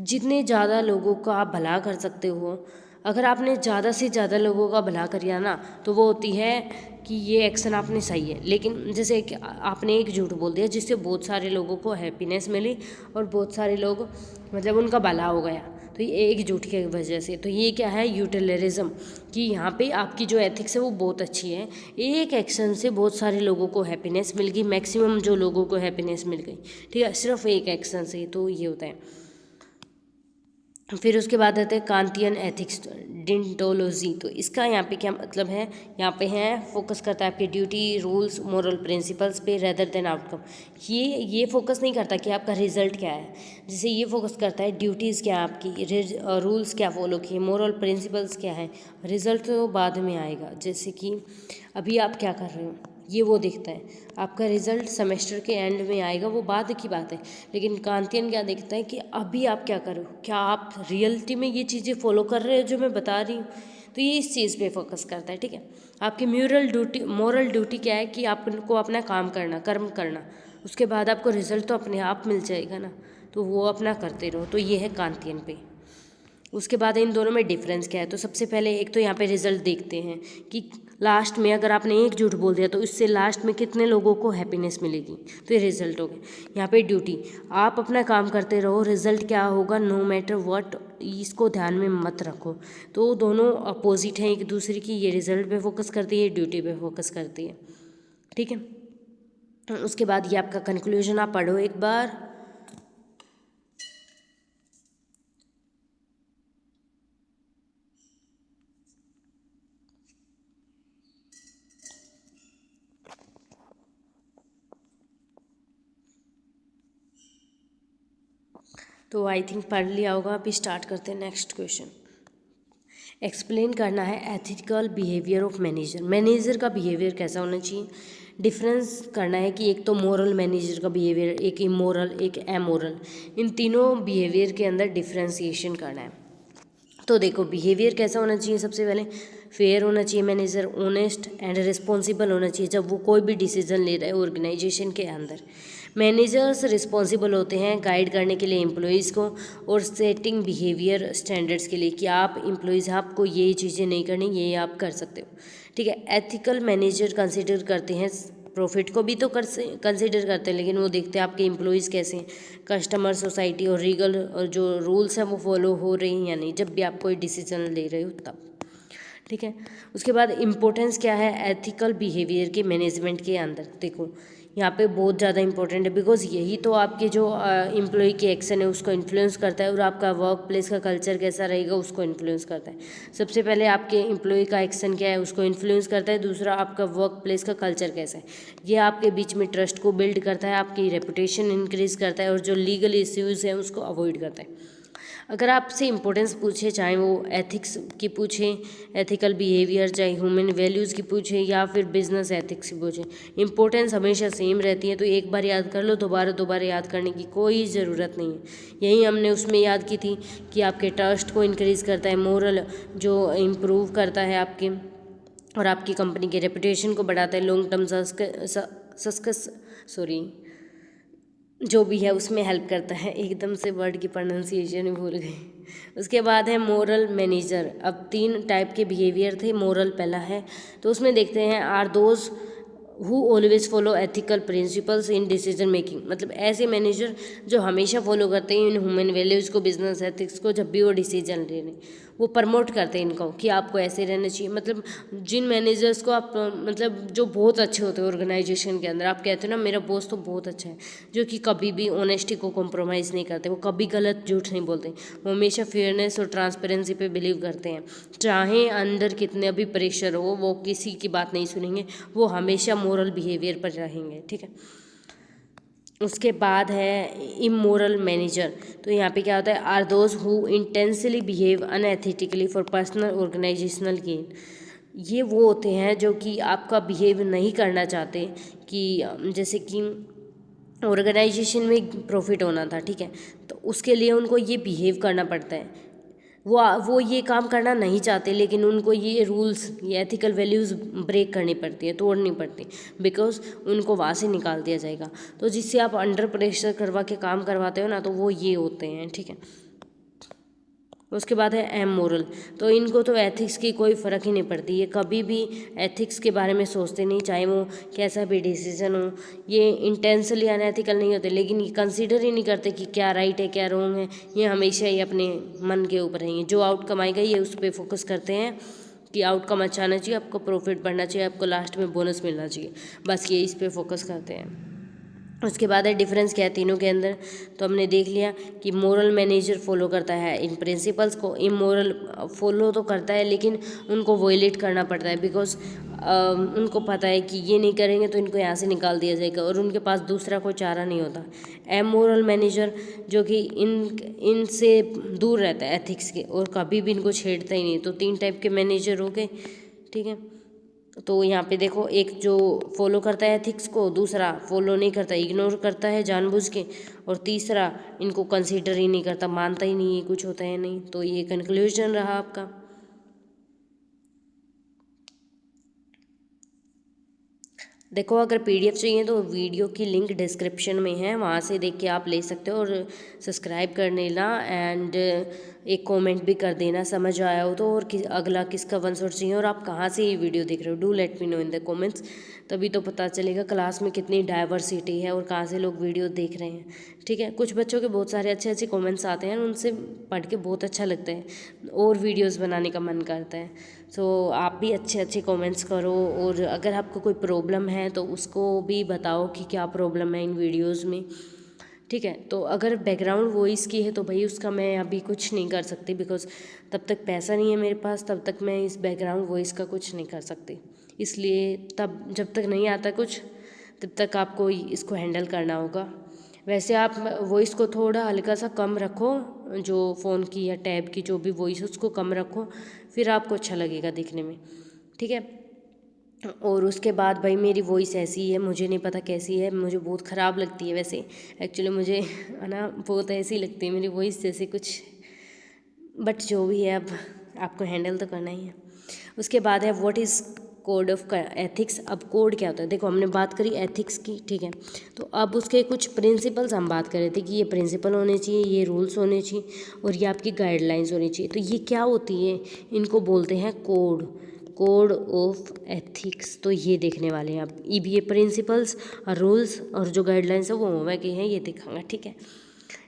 जितने ज़्यादा लोगों का आप भला कर सकते हो, अगर आपने ज़्यादा से ज़्यादा लोगों का भला करिया ना, तो वो होती है कि ये एक्शन आपने सही है। लेकिन जैसे कि आपने एक झूठ बोल दिया जिससे बहुत सारे लोगों को हैप्पीनेस मिली और बहुत सारे लोग मतलब उनका भला हो गया, तो ये एक झूठ की वजह से, तो ये क्या है यूटिलरिज्म, कि यहाँ पे आपकी जो एथिक्स है वो बहुत अच्छी है। एक एक्शन से बहुत सारे लोगों को हैप्पीनेस मिल गई, मैक्सिमम जो लोगों को हैप्पीनेस मिल गई, ठीक है, सिर्फ एक एक्शन से, तो ये होता है। फिर उसके बाद आते हैं कांतियन एथिक्स डिंटोलॉजी, तो इसका यहाँ पे क्या मतलब है, यहाँ पे है फोकस करता है आपके ड्यूटी रूल्स मॉरल प्रिंसिपल्स पे रेदर देन आउटकम। ये फोकस नहीं करता कि आपका रिजल्ट क्या है, जैसे ये फोकस करता है ड्यूटीज़ क्या है आपकी, रूल्स क्या फॉलो किए, मॉरल प्रिंसिपल्स क्या है, रिजल्ट तो बाद में आएगा। जैसे कि अभी आप क्या कर रहे हो ये वो देखता है, आपका रिजल्ट सेमेस्टर के एंड में आएगा वो बाद की बात है। लेकिन कांतियन क्या देखता है कि अभी आप क्या करो, क्या आप रियलिटी में ये चीज़ें फॉलो कर रहे हो जो मैं बता रही हूँ, तो ये इस चीज़ पे फोकस करता है, ठीक है। आपकी मॉरल ड्यूटी क्या है कि आपको अपना काम करना, कर्म करना, उसके बाद आपको रिजल्ट तो अपने आप मिल जाएगा ना, तो वो अपना करते रहो, तो ये है कांतियन पे। उसके बाद इन दोनों में डिफरेंस क्या है, तो सबसे पहले एक तो यहाँ पे रिजल्ट देखते हैं कि लास्ट में अगर आपने एक झूठ बोल दिया तो इससे लास्ट में कितने लोगों को हैप्पीनेस मिलेगी, तो ये रिजल्ट हो गए। यहाँ पे ड्यूटी, आप अपना काम करते रहो, रिजल्ट क्या होगा नो मैटर व्हाट, इसको ध्यान में मत रखो। तो दोनों अपोजिट हैं एक दूसरे की, ये रिजल्ट पे फोकस करती है, ड्यूटी पे फोकस करती है, ठीक है। उसके बाद ये आपका कंक्लूजन आप पढ़ो एक बार। तो आई थिंक पढ़ लिया होगा, अभी स्टार्ट करते हैं नेक्स्ट क्वेश्चन। एक्सप्लेन करना है ethical behaviour of manager, manager का बिहेवियर कैसा होना चाहिए। डिफरेंस करना है कि एक तो मोरल मैनेजर का बिहेवियर, एक इमोरल, एक एमोरल, इन तीनों बिहेवियर के अंदर डिफ्रेंसिएशन करना है। तो देखो बिहेवियर कैसा होना चाहिए, सबसे पहले फेयर होना चाहिए मैनेजर, ऑनेस्ट एंड रिस्पॉन्सिबल होना चाहिए जब वो कोई भी डिसीजन ले रहा है ऑर्गेनाइजेशन के अंदर। मैनेजर्स रिस्पॉन्सिबल होते हैं गाइड करने के लिए एम्प्लॉयज़ को और सेटिंग बिहेवियर स्टैंडर्ड्स के लिए कि आप एम्प्लॉयज़ आपको ये चीज़ें नहीं करनी, ये आप कर सकते हो, ठीक है। एथिकल मैनेजर कंसिडर करते हैं प्रॉफिट को भी तो कंसिडर करते हैं, लेकिन वो देखते हैं आपके एम्प्लॉयज़ कैसे हैं, कस्टमर सोसाइटी और लीगल और जो रूल्स हैं वो फॉलो हो रही हैं या नहीं, जब भी आप कोई डिसीजन ले रहे हो तब, ठीक है। उसके बाद इम्पोर्टेंस क्या है एथिकल बिहेवियर के मैनेजमेंट के अंदर, देखो यहाँ पे बहुत ज़्यादा इंपॉर्टेंट है, बिकॉज यही तो आपके जो एम्प्लॉय की एक्शन है उसको इन्फ्लुएंस करता है और आपका वर्क प्लेस का कल्चर कैसा रहेगा उसको इन्फ्लुएंस करता है। सबसे पहले आपके एम्प्लॉय का एक्शन क्या है उसको इन्फ्लुएंस करता है, दूसरा आपका वर्क प्लेस का कल्चर कैसा है, ये आपके बीच में ट्रस्ट को बिल्ड करता है, आपकी रेपुटेशन इंक्रीज़ करता है और जो लीगल इश्यूज़ हैं उसको अवॉइड करता है। अगर आपसे इम्पोर्टेंस पूछे, चाहे वो एथिक्स की पूछे, एथिकल बिहेवियर, चाहे ह्यूमन वैल्यूज़ की पूछे या फिर बिजनेस एथिक्स की पूछे, इम्पोर्टेंस हमेशा सेम रहती है। तो एक बार याद कर लो, दोबारा दोबारा याद करने की कोई ज़रूरत नहीं है। यही हमने उसमें याद की थी कि आपके ट्रस्ट को इंक्रीज़ करता है, मोरल जो इम्प्रूव करता है आपके और आपकी कंपनी के रेपुटेशन को बढ़ाता है, लॉन्ग टर्म सक्सेस जो भी है उसमें हेल्प करता है। एकदम से वर्ड की प्रोनाउंसिएशन ही भूल गई। उसके बाद है मोरल मैनेजर। अब 3 टाइप के बिहेवियर थे, मोरल पहला है। तो उसमें देखते हैं, are those who always follow ethical principles in decision making. मतलब ऐसे मैनेजर जो हमेशा फॉलो करते हैं इन ह्यूमन वैल्यूज़ को, बिजनेस एथिक्स को, जब भी वो डिसीजन ले रहे हैं वो प्रमोट करते हैं इनको कि आपको ऐसे रहना चाहिए। मतलब जिन मैनेजर्स को आप मतलब जो बहुत अच्छे होते हैं ऑर्गेनाइजेशन के अंदर, आप कहते हो ना मेरा बॉस तो बहुत अच्छा है, जो कि कभी भी ऑनेस्टी को कॉम्प्रोमाइज़ नहीं करते, वो कभी गलत झूठ नहीं बोलते, वो हमेशा फेयरनेस और ट्रांसपेरेंसी पे बिलीव करते हैं। चाहे अंदर कितने भी प्रेशर हो, वो किसी की बात नहीं सुनेंगे, वो हमेशा मोरल बिहेवियर पर रहेंगे। ठीक है। उसके बाद है इमोरल मैनेजर। तो यहाँ पे क्या होता है, are those who intensely behave unethically for personal organizational gain. ये वो होते हैं जो कि आपका बिहेव नहीं करना चाहते कि जैसे कि ऑर्गेनाइजेशन में प्रॉफिट होना था, ठीक है, तो उसके लिए उनको ये बिहेव करना पड़ता है। वो ये काम करना नहीं चाहते, लेकिन उनको ये रूल्स, ये एथिकल वैल्यूज़ ब्रेक करनी पड़ती है, तोड़नी पड़ती, बिकॉज उनको वहाँ से निकाल दिया जाएगा। तो जिससे आप अंडर प्रेशर करवा के काम करवाते हो ना, तो वो ये होते हैं। ठीक है। उसके बाद है एम मोरल। तो इनको तो एथिक्स की कोई फ़र्क ही नहीं पड़ती, ये कभी भी एथिक्स के बारे में सोचते नहीं, चाहे वो कैसा भी डिसीजन हो। ये इंटेंशनली अनएथिकल नहीं होते, लेकिन ये कंसीडर ही नहीं करते कि क्या राइट है क्या रॉन्ग है। ये हमेशा ही अपने मन के ऊपर रहेंगे, जो आउटकम आएगा ये उस पर फोकस करते हैं कि आउटकम अच्छा आना चाहिए, आपको प्रॉफिट बढ़ना चाहिए, आपको लास्ट में बोनस मिलना चाहिए, बस ये इस पर फोकस करते हैं। उसके बाद है डिफरेंस क्या है तीनों के अंदर। तो हमने देख लिया कि मोरल मैनेजर फॉलो करता है इन प्रिंसिपल्स को, इमोरल फॉलो तो करता है लेकिन उनको वॉयलेट करना पड़ता है, बिकॉज उनको पता है कि ये नहीं करेंगे तो इनको यहाँ से निकाल दिया जाएगा और उनके पास दूसरा कोई चारा नहीं होता। एमोरल मैनेजर जो कि इनसे दूर रहता है एथिक्स के और कभी भी इनको छेड़ता ही नहीं। तो 3 टाइप के मैनेजर हो गए। ठीक है। तो यहाँ पे देखो, एक जो फॉलो करता है एथिक्स को, दूसरा फॉलो नहीं करता, इग्नोर करता है जानबूझ के, और तीसरा इनको कंसीडर ही नहीं करता, मानता ही नहीं, ये कुछ होता है नहीं। तो ये कंक्लूजन रहा आपका। देखो, अगर पीडीएफ चाहिए तो वीडियो की लिंक डिस्क्रिप्शन में है, वहाँ से देख के आप ले सकते हो, और सब्सक्राइब कर लेना एंड एक कमेंट भी कर देना समझ आया हो तो, और अगला किसका वन शॉट चाहिए और आप कहाँ से ये वीडियो देख रहे हो, do let me know in the comments. तभी तो पता चलेगा क्लास में कितनी डाइवर्सिटी है और कहाँ से लोग वीडियो देख रहे हैं। ठीक है। कुछ बच्चों के बहुत सारे अच्छे अच्छे कमेंट्स आते हैं, उनसे पढ़ के बहुत अच्छा लगता है और वीडियोस बनाने का मन करता है। सो आप भी अच्छे अच्छे कमेंट्स करो, और अगर आपको कोई प्रॉब्लम है तो उसको भी बताओ कि क्या प्रॉब्लम है इन वीडियोस में। ठीक है। तो अगर बैकग्राउंड वॉइस की है तो भाई उसका मैं अभी कुछ नहीं कर सकती, बिकॉज तब तक पैसा नहीं है मेरे पास, तब तक मैं इस बैकग्राउंड वॉइस का कुछ नहीं कर सकती। इसलिए तब जब तक नहीं आता कुछ, तब तक आपको इसको हैंडल करना होगा। वैसे आप वॉइस को थोड़ा हल्का सा कम रखो, जो फ़ोन की या टैब की जो भी वॉइस उसको कम रखो, फिर आपको अच्छा लगेगा दिखने में। ठीक है। और उसके बाद भाई मेरी वॉइस ऐसी है, मुझे नहीं पता कैसी है, मुझे बहुत ख़राब लगती है वैसे। एक्चुअली मुझे है ना बहुत ऐसी लगती है मेरी वॉइस जैसे कुछ, बट जो भी है अब आपको हैंडल तो करना ही है। उसके बाद है what is code of ethics. अब कोड क्या होता है, देखो हमने बात करी एथिक्स की, ठीक है, तो अब उसके कुछ प्रिंसिपल्स हम बात कर रहे थे कि ये प्रिंसिपल होने चाहिए, ये रूल्स होने चाहिए, और ये आपकी गाइडलाइंस होनी चाहिए। तो ये क्या होती है, इनको बोलते हैं कोड, कोड ऑफ एथिक्स। तो ये देखने वाले हैं आप, ये प्रिंसिपल्स और रूल्स और जो गाइडलाइंस है वो होमवर्क के हैं, ये दिखाऊंगा। ठीक है।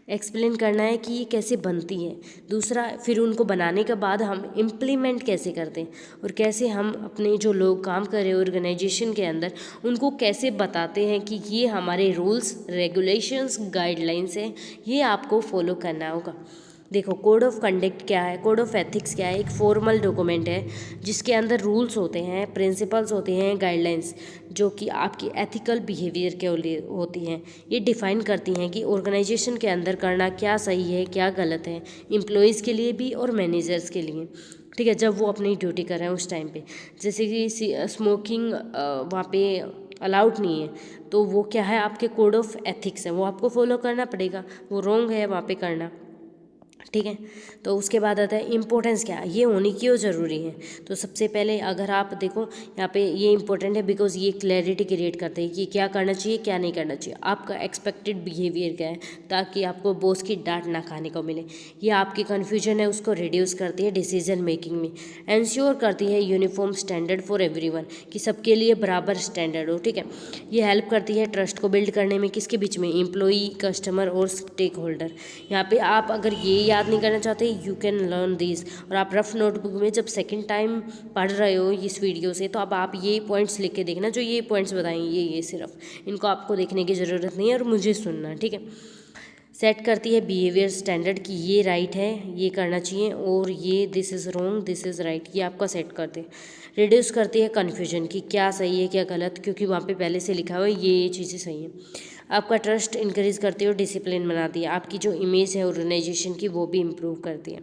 एक्सप्लेन करना है कि ये कैसे बनती है। दूसरा, फिर उनको बनाने के बाद हम इम्प्लीमेंट कैसे करते हैं, और कैसे हम अपने जो लोग काम कर रहे हैं ऑर्गेनाइजेशन के अंदर उनको कैसे बताते हैं कि ये हमारे रूल्स रेगुलेशंस गाइडलाइंस हैं, ये आपको फॉलो करना होगा। देखो, कोड ऑफ कंडक्ट क्या है, कोड ऑफ एथिक्स क्या है? एक फॉर्मल डॉक्यूमेंट है जिसके अंदर रूल्स होते हैं, प्रिंसिपल्स होते हैं, गाइडलाइंस जो कि आपकी एथिकल बिहेवियर के लिए होती हैं। ये डिफाइन करती हैं कि ऑर्गेनाइजेशन के अंदर करना क्या सही है, क्या गलत है, एम्प्लॉयज़ के लिए भी और मैनेजर्स के लिए। ठीक है, जब वो अपनी ड्यूटी कर रहे हैं उस टाइम पे, जैसे कि स्मोकिंग वहाँ पे अलाउड नहीं है, तो वो क्या है, आपके कोड ऑफ एथिक्स है, वो आपको फॉलो करना पड़ेगा, वो रॉन्ग है वहाँ पे करना। ठीक है, तो उसके बाद आता है इम्पोर्टेंस क्या है, ये होनी क्यों ज़रूरी है। तो सबसे पहले अगर आप देखो यहाँ पे ये इंपॉर्टेंट है बिकॉज ये क्लैरिटी क्रिएट करते हैं कि क्या करना चाहिए क्या नहीं करना चाहिए, आपका एक्सपेक्टेड बिहेवियर क्या है, ताकि आपको बॉस की डांट ना खाने को मिले। ये आपकी कन्फ्यूजन है उसको रिड्यूस करती है डिसीजन मेकिंग में। इंश्योर करती है यूनिफॉर्म स्टैंडर्ड फॉर एवरीवन, कि सबके लिए बराबर स्टैंडर्ड हो। ठीक है, ये हेल्प करती है ट्रस्ट को बिल्ड करने में, किसके बीच में, एम्प्लॉई, कस्टमर और स्टेक होल्डर। यहाँ पे आप अगर ये याद नहीं करना चाहते, यू कैन लर्न दिस, और आप रफ नोटबुक में जब सेकंड टाइम पढ़ रहे हो इस वीडियो से, तो अब आप ये पॉइंट्स लिख के देखना, जो ये पॉइंट्स बताएंगे ये सिर्फ इनको आपको देखने की ज़रूरत नहीं है और मुझे सुनना। ठीक है, सेट करती है बिहेवियर स्टैंडर्ड कि ये राइट है, ये करना चाहिए, और ये this is wrong, this is right, ये आपका सेट करते हैं। रिड्यूस करती है कन्फ्यूजन कि क्या सही है क्या गलत, क्योंकि वहाँ पे पहले से लिखा हुआ है ये चीज़ें सही हैं। आपका ट्रस्ट इंक्रीज करती है और डिसिप्लिन बनाती है, आपकी जो इमेज है ऑर्गेनाइजेशन की वो भी इम्प्रूव करती है।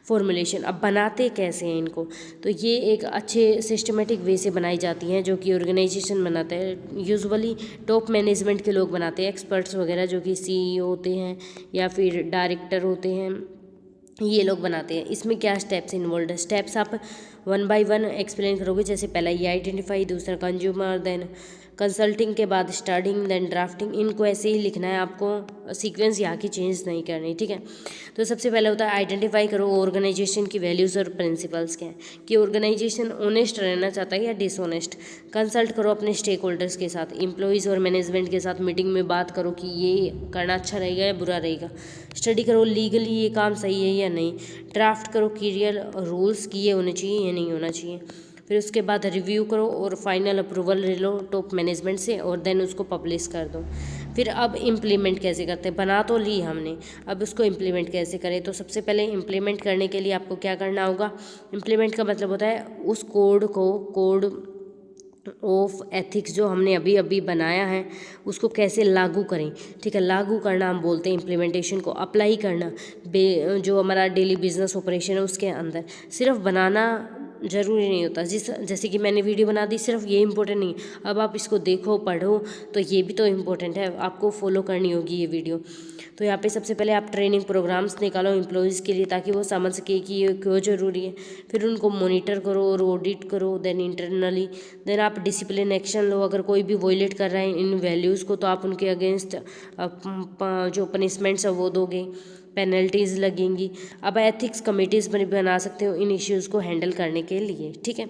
फॉर्मुलेशन, अब बनाते कैसे हैं इनको, तो ये एक अच्छे सिस्टमेटिक वे से बनाई जाती हैं जो कि ऑर्गेनाइजेशन बनाता है। यूजुअली टॉप मैनेजमेंट के लोग बनाते हैं, एक्सपर्ट्स वगैरह जो कि सीईओ होते हैं या फिर डायरेक्टर होते हैं, ये लोग बनाते हैं। इसमें क्या स्टेप्स इन्वॉल्व है, स्टेप्स आप वन बाय वन एक्सप्लेन करोगे। जैसे पहला ये आइडेंटिफाई, दूसरा कंज्यूमर, देन कंसल्टिंग के बाद स्टार्टिंग, देन ड्राफ्टिंग। इनको ऐसे ही लिखना है आपको, सीक्वेंस यहाँ की चेंज नहीं करनी। ठीक है, तो सबसे पहले होता है आइडेंटिफाई करो ऑर्गेनाइजेशन की वैल्यूज़ और प्रिंसिपल्स क्या हैं, कि ऑर्गेनाइजेशन ऑनेस्ट रहना चाहता है या डिसऑनेस्ट। कंसल्ट करो अपने स्टेक होल्डर्स के साथ, एम्प्लॉयज़ और मैनेजमेंट के साथ मीटिंग में बात करो कि ये करना अच्छा रहेगा या बुरा रहेगा। स्टडी करो लीगली ये काम सही है या नहीं। ड्राफ्ट करो क्लियर रूल्स कि ये होने चाहिए ये नहीं होना चाहिए। फिर उसके बाद रिव्यू करो और फाइनल अप्रूवल ले लो टॉप मैनेजमेंट से, और देन उसको पब्लिश कर दो। फिर अब इम्प्लीमेंट कैसे करते हैं, बना तो ली हमने, अब उसको इम्प्लीमेंट कैसे करें। तो सबसे पहले इम्प्लीमेंट करने के लिए आपको क्या करना होगा, इम्प्लीमेंट का मतलब होता है उस कोड को, कोड ऑफ एथिक्स जो हमने अभी अभी बनाया है उसको कैसे लागू करें। ठीक है, लागू करना हम बोलते हैं इम्प्लीमेंटेशन को, अप्लाई करना जो हमारा डेली बिजनेस ऑपरेशन है उसके अंदर। सिर्फ बनाना ज़रूरी नहीं होता, जैसे कि मैंने वीडियो बना दी, सिर्फ ये इम्पोर्टेंट नहीं। अब आप इसको देखो पढ़ो तो ये भी तो इम्पोर्टेंट है, आपको फॉलो करनी होगी ये वीडियो। तो यहाँ पे सबसे पहले आप ट्रेनिंग प्रोग्राम्स निकालो एम्प्लॉयज़ के लिए, ताकि वो समझ सके कि ये क्यों ज़रूरी है। फिर उनको मॉनिटर करो और ऑडिट करो, देन इंटरनली। देन आप डिसिप्लिन एक्शन लो, अगर कोई भी वॉयलेट कर रहा है इन वैल्यूज़ को तो आप उनके अगेंस्ट जो पनिशमेंट्स है वो दोगे, पेनल्टीज़ लगेंगी। अब एथिक्स कमिटीज़ बना सकते हो इन इश्यूज़ को हैंडल करने के लिए। ठीक है,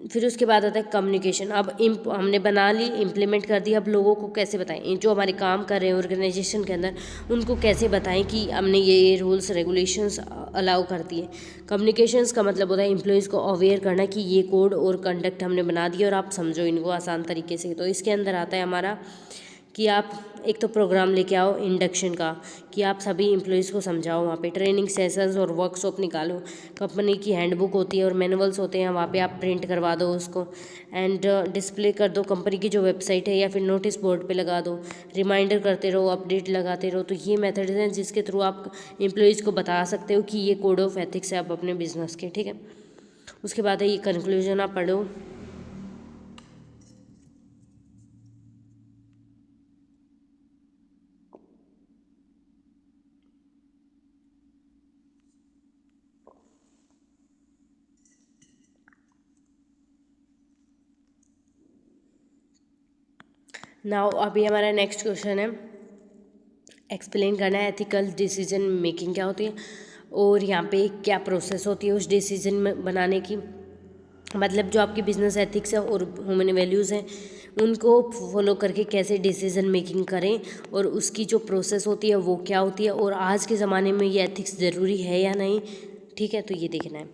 फिर उसके बाद आता है कम्युनिकेशन। अब हमने बना ली, इम्प्लीमेंट कर दिया, अब लोगों को कैसे बताएं, जो हमारे काम कर रहे हैं ऑर्गेनाइजेशन के अंदर उनको कैसे बताएं कि हमने ये रूल्स रेगुलेशंस अलाउ करती है। कम्युनिकेशंस का मतलब होता है एम्प्लॉयज़ को अवेयर करना कि ये कोड और कंडक्ट हमने बना दिया और आप समझो इनको आसान तरीके से। तो इसके अंदर आता है हमारा कि आप एक तो प्रोग्राम लेके आओ इंडक्शन का, कि आप सभी एम्प्लॉयज़ को समझाओ, वहाँ पे ट्रेनिंग सेशंस और वर्कशॉप निकालो। कंपनी की हैंडबुक होती है और मैनुअल्स होते हैं, वहाँ पे आप प्रिंट करवा दो उसको एंड डिस्प्ले कर दो कंपनी की जो वेबसाइट है, या फिर नोटिस बोर्ड पे लगा दो। रिमाइंडर करते रहो, अपडेट लगाते रहो। तो ये मेथड्स हैं जिसके थ्रू आप एम्प्लॉयज़ को बता सकते हो कि ये कोड ऑफ एथिक्स है आप अपने बिजनेस के। ठीक है, उसके बाद है ये कंक्लूजन आप पढ़ो। नाउ अभी हमारा नेक्स्ट क्वेश्चन है, एक्सप्लेन करना है एथिकल डिसीजन मेकिंग क्या होती है और यहाँ पे क्या प्रोसेस होती है उस डिसीजन में बनाने की। मतलब जो आपकी बिजनेस एथिक्स है और ह्यूमन वैल्यूज़ हैं उनको फॉलो करके कैसे डिसीजन मेकिंग करें, और उसकी जो प्रोसेस होती है वो क्या होती है, और आज के ज़माने में ये एथिक्स ज़रूरी है या नहीं। ठीक है, तो ये देखना है।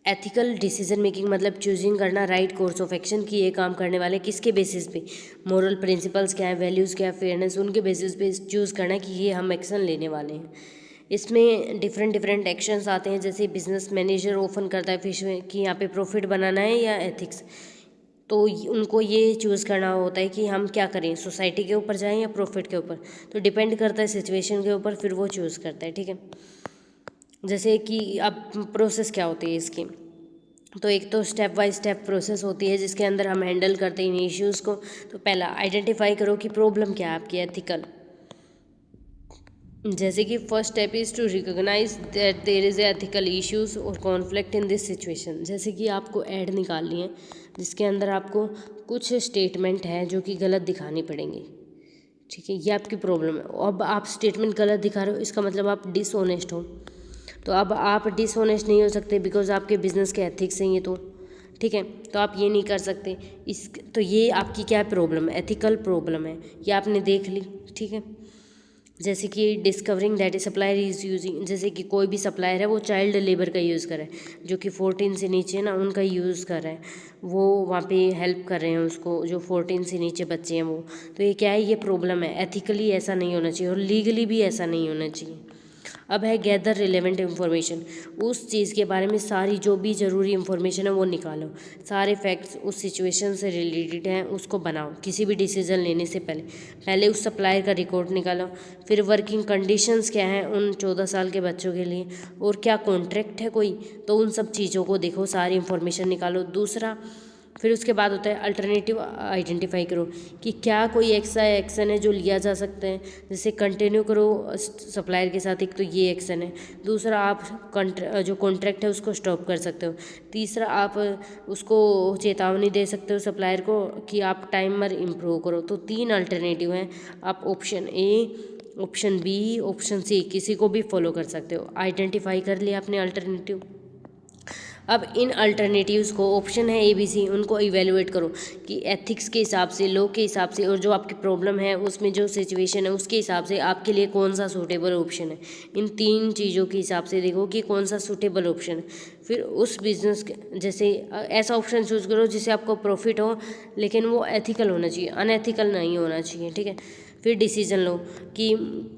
एथिकल डिसीजन मेकिंग मतलब चूजिंग करना राइट कोर्स ऑफ एक्शन कि ये काम करने वाले किसके बेसिस पे, मोरल प्रिंसिपल्स क्या है, वैल्यूज़ क्या है, फेयरनेस, उनके बेसिस पे चूज़ करना कि ये हम एक्शन लेने वाले हैं। इसमें डिफरेंट डिफरेंट एक्शंस आते हैं, जैसे बिजनेस मैनेजर ओपन करता है फिश में कि यहाँ पे प्रॉफिट बनाना है या एथिक्स, तो उनको ये चूज़ करना होता है कि हम क्या करें, सोसाइटी के ऊपर जाएं या प्रॉफिट के ऊपर। तो डिपेंड करता है सिचुएशन के ऊपर, फिर वो चूज़ करता है। ठीक है, जैसे कि अब प्रोसेस क्या होती है इसकी, तो एक तो स्टेप बाय स्टेप प्रोसेस होती है जिसके अंदर हम हैंडल करते हैं इन इश्यूज़ को। तो पहला आइडेंटिफाई करो कि प्रॉब्लम क्या है आपकी एथिकल। जैसे कि first step is to recognize that there is ethical issues और कॉन्फ्लिक्ट इन दिस सिचुएशन। जैसे कि आपको ऐड निकालनी है जिसके अंदर आपको कुछ स्टेटमेंट है जो कि गलत दिखानी पड़ेंगी। ठीक है, ये आपकी प्रॉब्लम है। अब आप स्टेटमेंट गलत दिखा रहे हो, इसका मतलब आप डिसऑनेस्ट हो। तो अब आप डिसऑनेस्ट नहीं हो सकते बिकॉज आपके बिजनेस के एथिक्स हैं ये तो। ठीक है, तो आप ये नहीं कर सकते। इस तो ये आपकी क्या प्रॉब्लम है, एथिकल प्रॉब्लम है, ये आपने देख ली। ठीक है, जैसे कि discovering that A supplier is using, जैसे कि कोई भी सप्लायर है वो चाइल्ड लेबर का यूज़ कर रहा है, जो कि 14 से नीचे ना उनका यूज़ कर रहा है, वो वहाँ पे हेल्प कर रहे हैं उसको, जो 14 से नीचे बच्चे हैं वो। तो ये क्या है, ये प्रॉब्लम है, एथिकली ऐसा नहीं होना चाहिए और लीगली भी ऐसा नहीं होना चाहिए। अब है गैदर रिलेवेंट इन्फॉर्मेशन, उस चीज़ के बारे में सारी जो भी ज़रूरी इन्फॉर्मेशन है वो निकालो, सारे फैक्ट्स उस सिचुएशन से रिलेटेड हैं उसको बनाओ। किसी भी डिसीजन लेने से पहले पहले उस सप्लायर का रिकॉर्ड निकालो, फिर वर्किंग कंडीशंस क्या हैं उन 14 साल के बच्चों के लिए, और क्या कॉन्ट्रैक्ट है कोई, तो उन सब चीज़ों को देखो, सारी इन्फॉर्मेशन निकालो। दूसरा, फिर उसके बाद होता है अल्टरनेटिव आइडेंटिफाई करो कि क्या कोई ऐसा एक्शन है जो लिया जा सकता है। जैसे कंटिन्यू करो सप्लायर के साथ, एक तो ये एक्शन है। दूसरा, आप जो कॉन्ट्रैक्ट है उसको स्टॉप कर सकते हो। तीसरा, आप उसको चेतावनी दे सकते हो सप्लायर को कि आप टाइमर इम्प्रूव करो। तो 3 अल्टरनेटिव हैं, आप option A, option B, option C किसी को भी फॉलो कर सकते हो। आइडेंटिफाई कर लिया आपने अल्टरनेटिव। अब इन अल्टरनेटिव्स को, ऑप्शन है ए बी सी, उनको इवेलुएट करो कि एथिक्स के हिसाब से, लॉ के हिसाब से, और जो आपकी प्रॉब्लम है उसमें जो सिचुएशन है उसके हिसाब से आपके लिए कौन सा सूटेबल ऑप्शन है। इन 3 चीज़ों के हिसाब से देखो कि कौन सा सूटेबल ऑप्शन है। फिर उस बिजनेस के जैसे ऐसा ऑप्शन चूज़ करो जिससे आपको प्रॉफिट हो, लेकिन वो एथिकल होना चाहिए, अनएथिकल नहीं होना चाहिए। ठीक है, फिर डिसीजन लो कि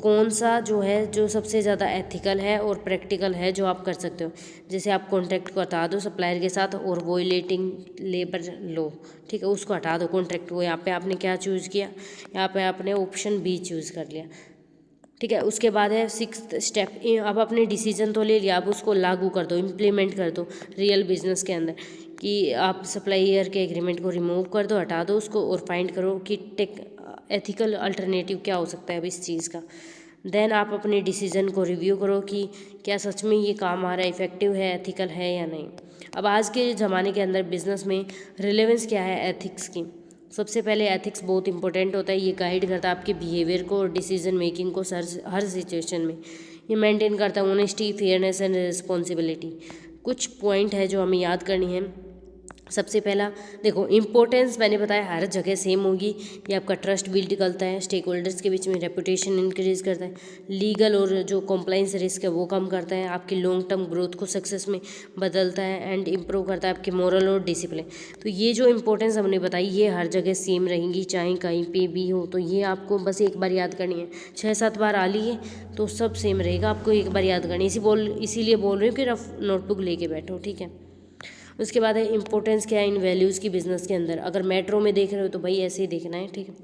कौन सा जो है जो सबसे ज़्यादा एथिकल है और प्रैक्टिकल है जो आप कर सकते हो। जैसे आप कॉन्ट्रैक्ट को हटा दो सप्लायर के साथ और वोलेटिंग लेबर लो। ठीक है, उसको हटा दो कॉन्ट्रैक्ट को। यहाँ पे आपने क्या चूज़ किया, यहाँ पे आपने ऑप्शन बी चूज़ कर लिया। ठीक है, उसके बाद है 6th स्टेप। अब आपने डिसीजन तो ले लिया, अब उसको लागू कर दो, इम्प्लीमेंट कर दो रियल बिजनेस के अंदर, कि आप सप्लायर के एग्रीमेंट को रिमूव कर दो, हटा दो उसको, और फाइंड करो कि एथिकल अल्टरनेटिव क्या हो सकता है अब इस चीज़ का। देन आप अपने डिसीजन को रिव्यू करो कि क्या सच में ये काम आ रहा है, इफ़ेक्टिव है, एथिकल है या नहीं। अब आज के ज़माने के अंदर बिजनेस में रिलेवेंस क्या है एथिक्स की। सबसे पहले एथिक्स बहुत इंपॉर्टेंट होता है, ये गाइड करता है आपके बिहेवियर को और डिसीजन मेकिंग को हर सिचुएशन में। ये मेंटेन करता है ऑनेस्टी, फेयरनेस एंड रिस्पॉन्सिबिलिटी। कुछ पॉइंट है जो हमें याद करनी है। सबसे पहला देखो, इम्पोर्टेंस मैंने बताया हर जगह सेम होगी। ये आपका ट्रस्ट बिल्ड करता है, स्टेक होल्डर्स के बीच में रेपुटेशन इंक्रीज करता है, लीगल और जो कॉम्प्लाइंस रिस्क है वो कम करता है, आपकी लॉन्ग टर्म ग्रोथ को सक्सेस में बदलता है, एंड इम्प्रूव करता है आपके मोरल और डिसिप्लिन। तो ये जो इंपॉर्टेंस हमने बताई ये हर जगह सेम रहेंगी, चाहे कहीं पे भी हो। तो ये आपको बस एक बार याद करनी है, 6-7 बार आ ली है तो सब सेम रहेगा, आपको एक बार याद करनी है। इसीलिए बोल रही हूँ कि रफ नोटबुक लेके बैठो। ठीक है, उसके बाद है इंपॉर्टेंस क्या है इन वैल्यूज़ की बिजनेस के अंदर। अगर मेट्रो में देख रहे हो तो भाई ऐसे ही देखना है। ठीक है,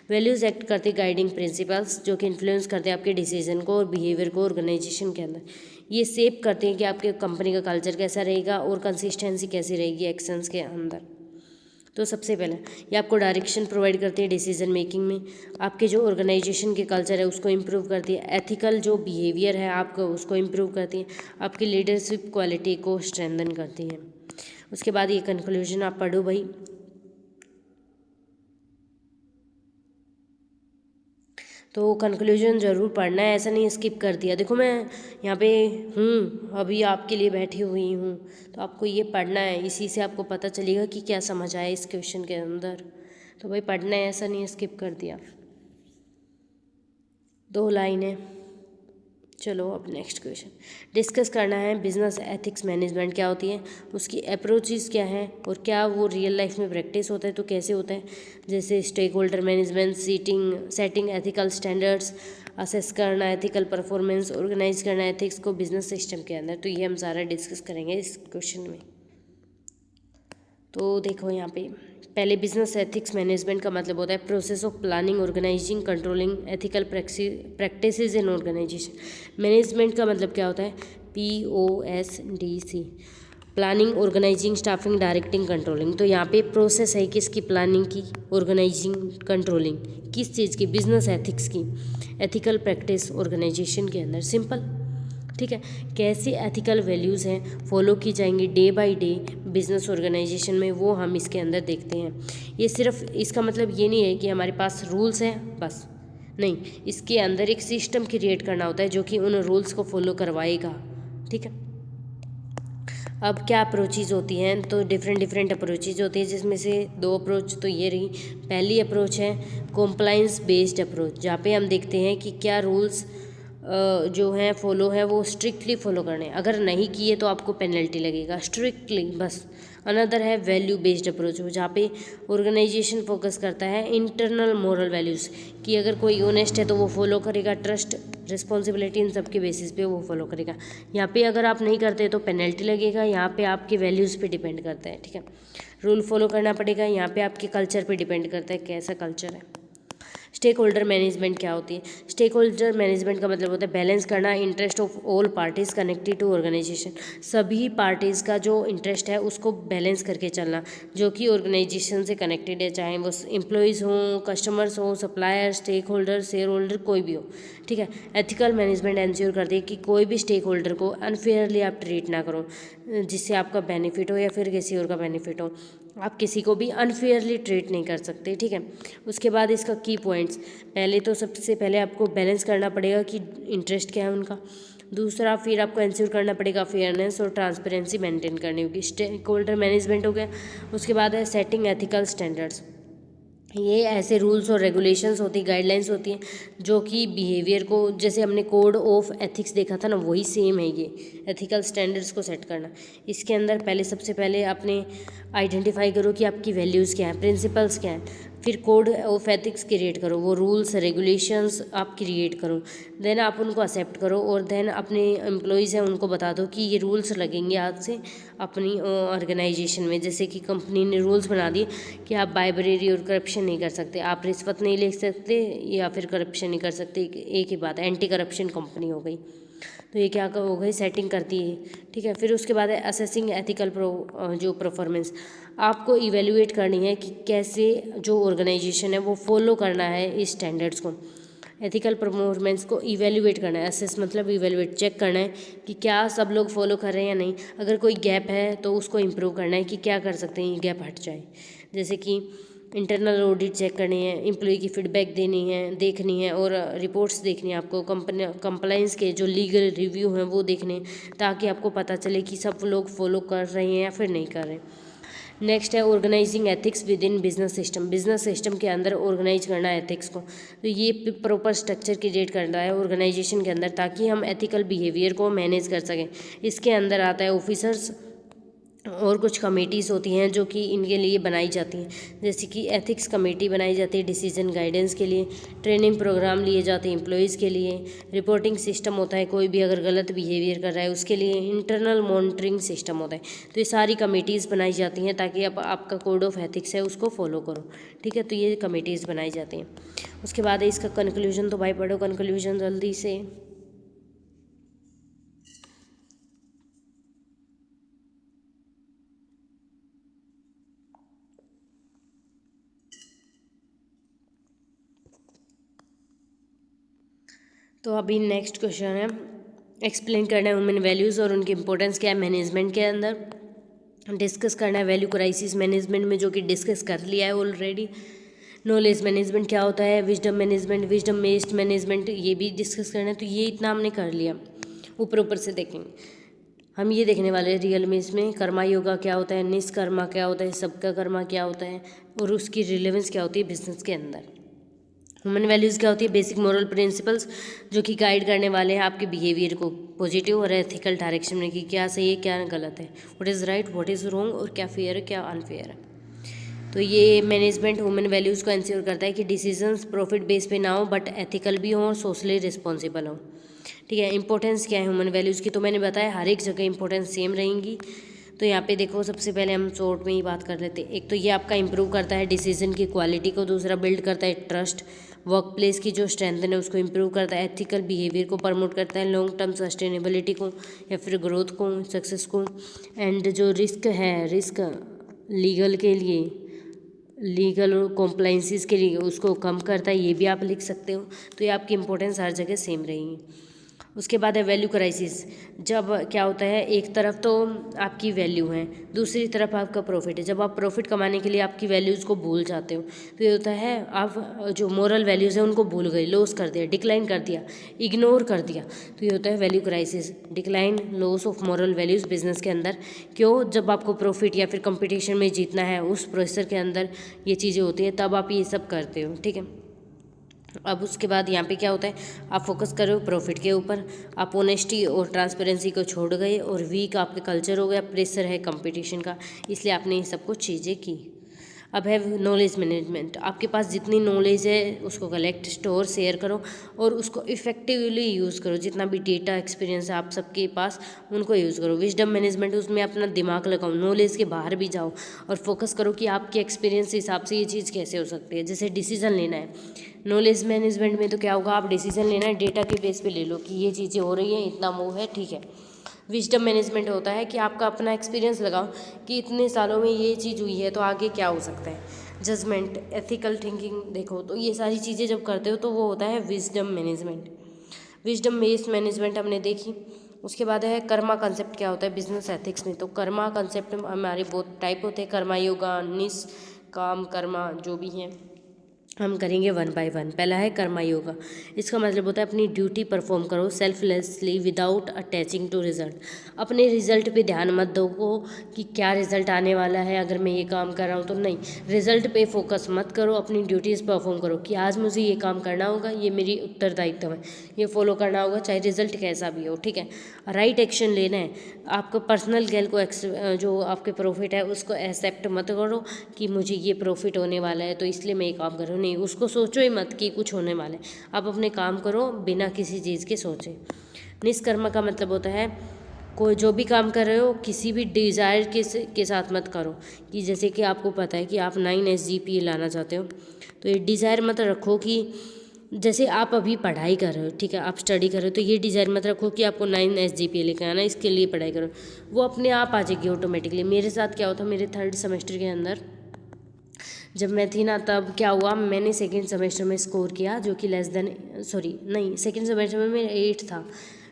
वैल्यूज़ एक्ट करते गाइडिंग प्रिंसिपल्स जो कि इन्फ्लुएंस करते हैं आपके डिसीजन को और बिहेवियर को ऑर्गेनाइजेशन के अंदर। ये शेप करते हैं कि आपके कंपनी का कल्चर कैसा रहेगा और कंसिस्टेंसी कैसी रहेगी एक्शंस के अंदर। तो सबसे पहले ये आपको डायरेक्शन प्रोवाइड करती है डिसीजन मेकिंग में, आपके जो ऑर्गेनाइजेशन के कल्चर है उसको इम्प्रूव करती है, एथिकल जो बिहेवियर है आपका उसको इम्प्रूव करती है, आपकी लीडरशिप क्वालिटी को स्ट्रेंथन करती है। उसके बाद ये कंक्लूजन आप पढ़ो भाई। तो कंक्लूजन ज़रूर पढ़ना है, ऐसा नहीं स्किप कर दिया। देखो मैं यहाँ पे हूँ, अभी आपके लिए बैठी हुई हूँ, तो आपको ये पढ़ना है, इसी से आपको पता चलेगा कि क्या समझ आया इस क्वेश्चन के अंदर। तो भाई पढ़ना है, ऐसा नहीं स्किप कर दिया। 2 लाइन है, चलो अब नेक्स्ट क्वेश्चन डिस्कस करना है। बिजनेस एथिक्स मैनेजमेंट क्या होती है, उसकी अप्रोचेस क्या है और क्या वो रियल लाइफ में प्रैक्टिस होता है तो कैसे होता है। जैसे stakeholder management, setting ethical standards, assess करना एथिकल परफॉर्मेंस, ऑर्गेनाइज करना एथिक्स को बिजनेस सिस्टम के अंदर। तो ये हम सारा डिस्कस करेंगे इस क्वेश्चन में। तो देखो यहाँ पे पहले बिजनेस एथिक्स मैनेजमेंट का मतलब होता है process of planning, organizing, controlling ethical practices in organization. Management का मतलब क्या होता है, POSDC, planning, organizing, staffing, directing, controlling. तो यहाँ पे प्रोसेस है किसकी, प्लानिंग की, ऑर्गेनाइजिंग, कंट्रोलिंग, किस चीज़ की, बिजनेस एथिक्स की, एथिकल प्रैक्टिस ऑर्गेनाइजेशन के अंदर। सिंपल, ठीक है। कैसे एथिकल वैल्यूज़ हैं फॉलो की जाएंगी day by day business organization में, वो हम इसके अंदर देखते हैं। ये सिर्फ इसका मतलब ये नहीं है कि हमारे पास रूल्स हैं बस, नहीं, इसके अंदर एक सिस्टम क्रिएट करना होता है जो कि उन रूल्स को फॉलो करवाएगा, ठीक है। अब क्या अप्रोचेज होती हैं, तो डिफरेंट अप्रोचेज होती है, जिसमें से 2 अप्रोच तो ये रही। पहली अप्रोच है कॉम्प्लाइंस बेस्ड अप्रोच, जहाँ पे हम देखते हैं कि क्या रूल्स जो हैं फॉलो है वो स्ट्रिक्टली फॉलो करने, अगर नहीं किए तो आपको पेनल्टी लगेगा स्ट्रिक्टली, बस। अनदर है वैल्यू बेस्ड अप्रोच, जहाँ पे ऑर्गेनाइजेशन फोकस करता है इंटरनल मोरल वैल्यूज़, कि अगर कोई ऑनेस्ट है तो वो फॉलो करेगा, ट्रस्ट, रिस्पॉन्सिबिलिटी, इन सब के बेसिस पे वो फॉलो करेगा। यहाँ पे अगर आप नहीं करते तो पेनल्टी लगेगा, यहाँ पे आपके वैल्यूज़ पे डिपेंड करता है, ठीक है। रूल फॉलो करना पड़ेगा, यहाँ पे आपके कल्चर पे डिपेंड करता है कैसा कल्चर है। स्टेक होल्डर मैनेजमेंट क्या होती है, स्टेक होल्डर मैनेजमेंट का मतलब होता है बैलेंस करना interest of all parties connected to organization. सभी पार्टीज़ का जो इंटरेस्ट है उसको बैलेंस करके चलना, जो कि ऑर्गेनाइजेशन से कनेक्टेड है, चाहे वो एम्प्लॉयज़ हों, कस्टमर्स हों, supplier, stakeholder, shareholder, कोई भी हो, ठीक है। एथिकल मैनेजमेंट इंश्योर करती है कि कोई भी स्टेक होल्डर को अनफेयरली आप ट्रीट ना करो, जिससे आपका बेनिफिट हो या फिर किसी और का बेनिफिट हो। आप किसी को भी अनफेयरली ट्रीट नहीं कर सकते, ठीक है। उसके बाद इसका की पॉइंट्स, पहले तो सबसे पहले आपको बैलेंस करना पड़ेगा कि इंटरेस्ट क्या है उनका। दूसरा, फिर आपको इंश्योर करना पड़ेगा फेयरनेस और ट्रांसपेरेंसी मेंटेन करनी होगी, स्टेक होल्डर मैनेजमेंट हो गया। उसके बाद है सेटिंग एथिकल स्टैंडर्ड्स, ये ऐसे रूल्स और रेगुलेशंस होती, गाइडलाइंस होती हैं जो कि बिहेवियर को, जैसे हमने कोड ऑफ एथिक्स देखा था ना, वही सेम है ये एथिकल स्टैंडर्ड्स को सेट करना। इसके अंदर पहले सबसे पहले आपने आइडेंटिफाई करो कि आपकी वैल्यूज़ क्या हैं, प्रिंसिपल्स क्या हैं, फिर कोड ऑफ एथिक्स क्रिएट करो, वो रूल्स रेगुलेशंस आप क्रिएट करो, देन आप उनको एक्सेप्ट करो और देन अपने एम्प्लॉयज़ हैं उनको बता दो कि ये रूल्स लगेंगे आज से अपनी ऑर्गेनाइजेशन में। जैसे कि कंपनी ने रूल्स बना दिए कि आप बाइबरेरी और करप्शन नहीं कर सकते, आप रिश्वत नहीं ले सकते या फिर करप्शन नहीं कर सकते, एक ही बात है, एंटी करप्शन कंपनी हो गई। तो ये क्या हो गई, सेटिंग करती है, ठीक है। फिर उसके बाद है असेसिंग एथिकल जो परफॉर्मेंस, आपको इवेल्युएट करनी है कि कैसे जो ऑर्गेनाइजेशन है वो फॉलो करना है इस स्टैंडर्ड्स को। एथिकल परफॉर्मेंस को इवेल्युएट करना है, असेस मतलब इवेल्युएट, चेक करना है कि क्या सब लोग फॉलो कर रहे हैं या नहीं, अगर कोई गैप है तो उसको इम्प्रूव करना है कि क्या कर सकते हैं ये गैप हट जाए। जैसे कि इंटरनल ऑडिट चेक करनी है, एम्प्लॉय की फीडबैक देखनी है और रिपोर्ट्स देखनी है आपको, कंपनी कंप्लाइंस के जो लीगल रिव्यू हैं वो देखने, ताकि आपको पता चले कि सब लोग फॉलो कर रहे हैं या फिर नहीं कर रहे हैं। नेक्स्ट है organizing ethics within business system के अंदर ऑर्गेनाइज करना एथिक्स को। तो ये प्रॉपर स्ट्रक्चर क्रिएट करना है ऑर्गेनाइजेशन के अंदर, ताकि हम एथिकल बिहेवियर को मैनेज कर सकें। इसके अंदर आता है ऑफिसर्स और कुछ कमेटीज़ होती हैं जो कि इनके लिए बनाई जाती हैं, जैसे कि एथिक्स कमेटी बनाई जाती है डिसीजन गाइडेंस के लिए, ट्रेनिंग प्रोग्राम लिए जाते हैं एम्प्लॉयज़ के लिए, रिपोर्टिंग सिस्टम होता है कोई भी अगर गलत बिहेवियर कर रहा है उसके लिए, इंटरनल मॉनिटरिंग सिस्टम होता है। तो ये सारी कमेटीज़ बनाई जाती हैं ताकि आप आपका कोड ऑफ एथिक्स है उसको फॉलो करो, ठीक है। तो ये कमेटीज़ बनाई जाती हैं। उसके बाद है इसका कंक्लूजन, तो भाई पढ़ो कंक्लूजन जल्दी से। तो अभी नेक्स्ट क्वेश्चन है, एक्सप्लेन करना है ह्यूमन वैल्यूज़ और उनकी इंपॉर्टेंस क्या है मैनेजमेंट के अंदर। डिस्कस करना है वैल्यू क्राइसिस मैनेजमेंट में, जो कि डिस्कस कर लिया है ऑलरेडी। नॉलेज मैनेजमेंट क्या होता है, wisdom management, wisdom based management, ये भी डिस्कस करना है। तो ये इतना हमने कर लिया, ऊपर से देखेंगे हम ये देखने वाले हैं रियल में इसमें कर्मा योगा क्या होता है, निष्कर्मा क्या होता है, सबका कर्मा क्या होता है और उसकी रिलेवेंस क्या होती है बिजनेस के अंदर। ह्यूमन वैल्यूज़ क्या होती है? बेसिक मोरल प्रिंसिपल्स जो कि गाइड करने वाले हैं आपके बिहेवियर को पॉजिटिव और एथिकल डायरेक्शन में, कि क्या सही है क्या गलत है, what is right what is wrong, और क्या फेयर है क्या अनफेयर है। तो ये मैनेजमेंट ह्यूमन वैल्यूज़ को इंश्योर करता है कि डिसीजंस प्रॉफिट बेस पे ना हो बट एथिकल भी हो और सोशली रिस्पॉन्सिबल हो। ठीक है, इंपॉर्टेंस क्या है ह्यूमन वैल्यूज़ की, तो मैंने बताया हर एक जगह इंपॉर्टेंस सेम रहेंगी। तो यहाँ पे देखो, सबसे पहले हम शॉर्ट में ही बात कर लेते हैं। एक तो ये आपका इंप्रूव करता है डिसीजन की क्वालिटी को, दूसरा बिल्ड करता है ट्रस्ट, वर्क प्लेस की जो स्ट्रेंथ है उसको इंप्रूव करता है, एथिकल बिहेवियर को प्रमोट करता है, लॉन्ग टर्म सस्टेनेबिलिटी को या फिर ग्रोथ को, सक्सेस को, एंड जो रिस्क लीगल के लिए, लीगल और कॉम्प्लाइंसिस के लिए उसको कम करता है, ये भी आप लिख सकते हो। तो ये आपकी इंपॉर्टेंस हर जगह सेम रहेगी। उसके बाद है वैल्यू क्राइसिस। जब क्या होता है, एक तरफ तो आपकी वैल्यू है, दूसरी तरफ आपका प्रॉफिट है। जब आप प्रॉफिट कमाने के लिए आपकी वैल्यूज़ को भूल जाते हो तो ये होता है आप जो मोरल वैल्यूज़ हैं उनको भूल गए, लॉस कर दिया, डिक्लाइन कर दिया, इग्नोर कर दिया। तो ये होता है value crisis, decline, loss of moral values business के अंदर। क्यों? जब आपको प्रॉफिट या फिर कंपटीशन में जीतना है, उस प्रोसेसर के अंदर ये चीज़ें होती हैं, तब आप ये सब करते हो। ठीक है, अब उसके बाद यहाँ पे क्या होता है, आप फोकस कर रहे हो प्रॉफिट के ऊपर, आप ऑनेस्टी और ट्रांसपेरेंसी को छोड़ गए, और वीक आपके कल्चर हो गया, प्रेशर है कंपटीशन का, इसलिए आपने ये सब कुछ चीज़ें की। अब है नॉलेज मैनेजमेंट। आपके पास जितनी नॉलेज है उसको कलेक्ट, स्टोर, शेयर करो और उसको इफेक्टिवली यूज़ करो। जितना भी डेटा एक्सपीरियंस है आप सबके पास उनको यूज़ करो। विजडम मैनेजमेंट, उसमें अपना दिमाग लगाओ, नॉलेज के बाहर भी जाओ और फोकस करो कि आपके एक्सपीरियंस के हिसाब से ये चीज़ कैसे हो सकती है। जैसे डिसीजन लेना है, नॉलेज मैनेजमेंट में तो क्या होगा, आप डिसीजन लेना है डेटा के बेस पे ले लो कि ये चीज़ें हो रही हैं, इतना वो है, ठीक है। विजडम मैनेजमेंट होता है कि आपका अपना एक्सपीरियंस लगाओ कि इतने सालों में ये चीज़ हुई है तो आगे क्या हो सकता है। जजमेंट, एथिकल थिंकिंग देखो, तो ये सारी चीज़ें जब करते हो तो वो होता है wisdom management. Wisdom based management हमने देखी। उसके बाद है कर्मा कंसेप्ट। क्या होता है बिजनेस एथिक्स में, तो कर्मा कंसेप्ट हमारे बहुत टाइप होते हैं, कर्मा योगा, निष्काम कर्मा, जो भी हैं हम करेंगे वन बाय वन। पहला है कर्मा योगा। इसका मतलब होता है अपनी ड्यूटी परफॉर्म करो selflessly without attaching to result. अपने रिजल्ट पे ध्यान मत दो कि क्या रिजल्ट आने वाला है अगर मैं ये काम कर रहा हूँ तो, नहीं, रिजल्ट पे फोकस मत करो, अपनी ड्यूटीज़ परफॉर्म करो कि आज मुझे ये काम करना होगा, ये मेरी उत्तरदायित्व है, ये फॉलो करना होगा चाहे रिजल्ट कैसा भी हो। ठीक है, राइट एक्शन लेना है। आपको पर्सनल गेल को जो आपके प्रॉफिट है उसको एक्सेप्ट मत करो कि मुझे ये प्रॉफिट होने वाला है तो इसलिए मैं ये काम कर रहा हूँ, नहीं, उसको सोचो ही मत कि कुछ होने वाला है। आप अपने काम करो बिना किसी चीज़ के सोचे। निष्कर्म का मतलब होता है कोई जो भी काम कर रहे हो किसी भी डिज़ायर के साथ मत करो, कि जैसे कि आपको पता है कि आप 9 SGPA लाना चाहते हो, तो ये डिज़ायर मत रखो कि जैसे आप अभी पढ़ाई कर रहे हो, ठीक है, आप स्टडी कर रहे हो, तो ये डिज़ायर मत रखो कि आपको 9 SGPA लेकर आना, इसके लिए पढ़ाई करो, वो अपने आप आ जाएगी ऑटोमेटिकली। मेरे साथ क्या होता, मेरे 3rd सेमेस्टर के अंदर जब मैं थी ना, तब क्या हुआ, मैंने 2nd सेमेस्टर में स्कोर किया जो कि सेकंड सेमेस्टर में मेरा 8 था।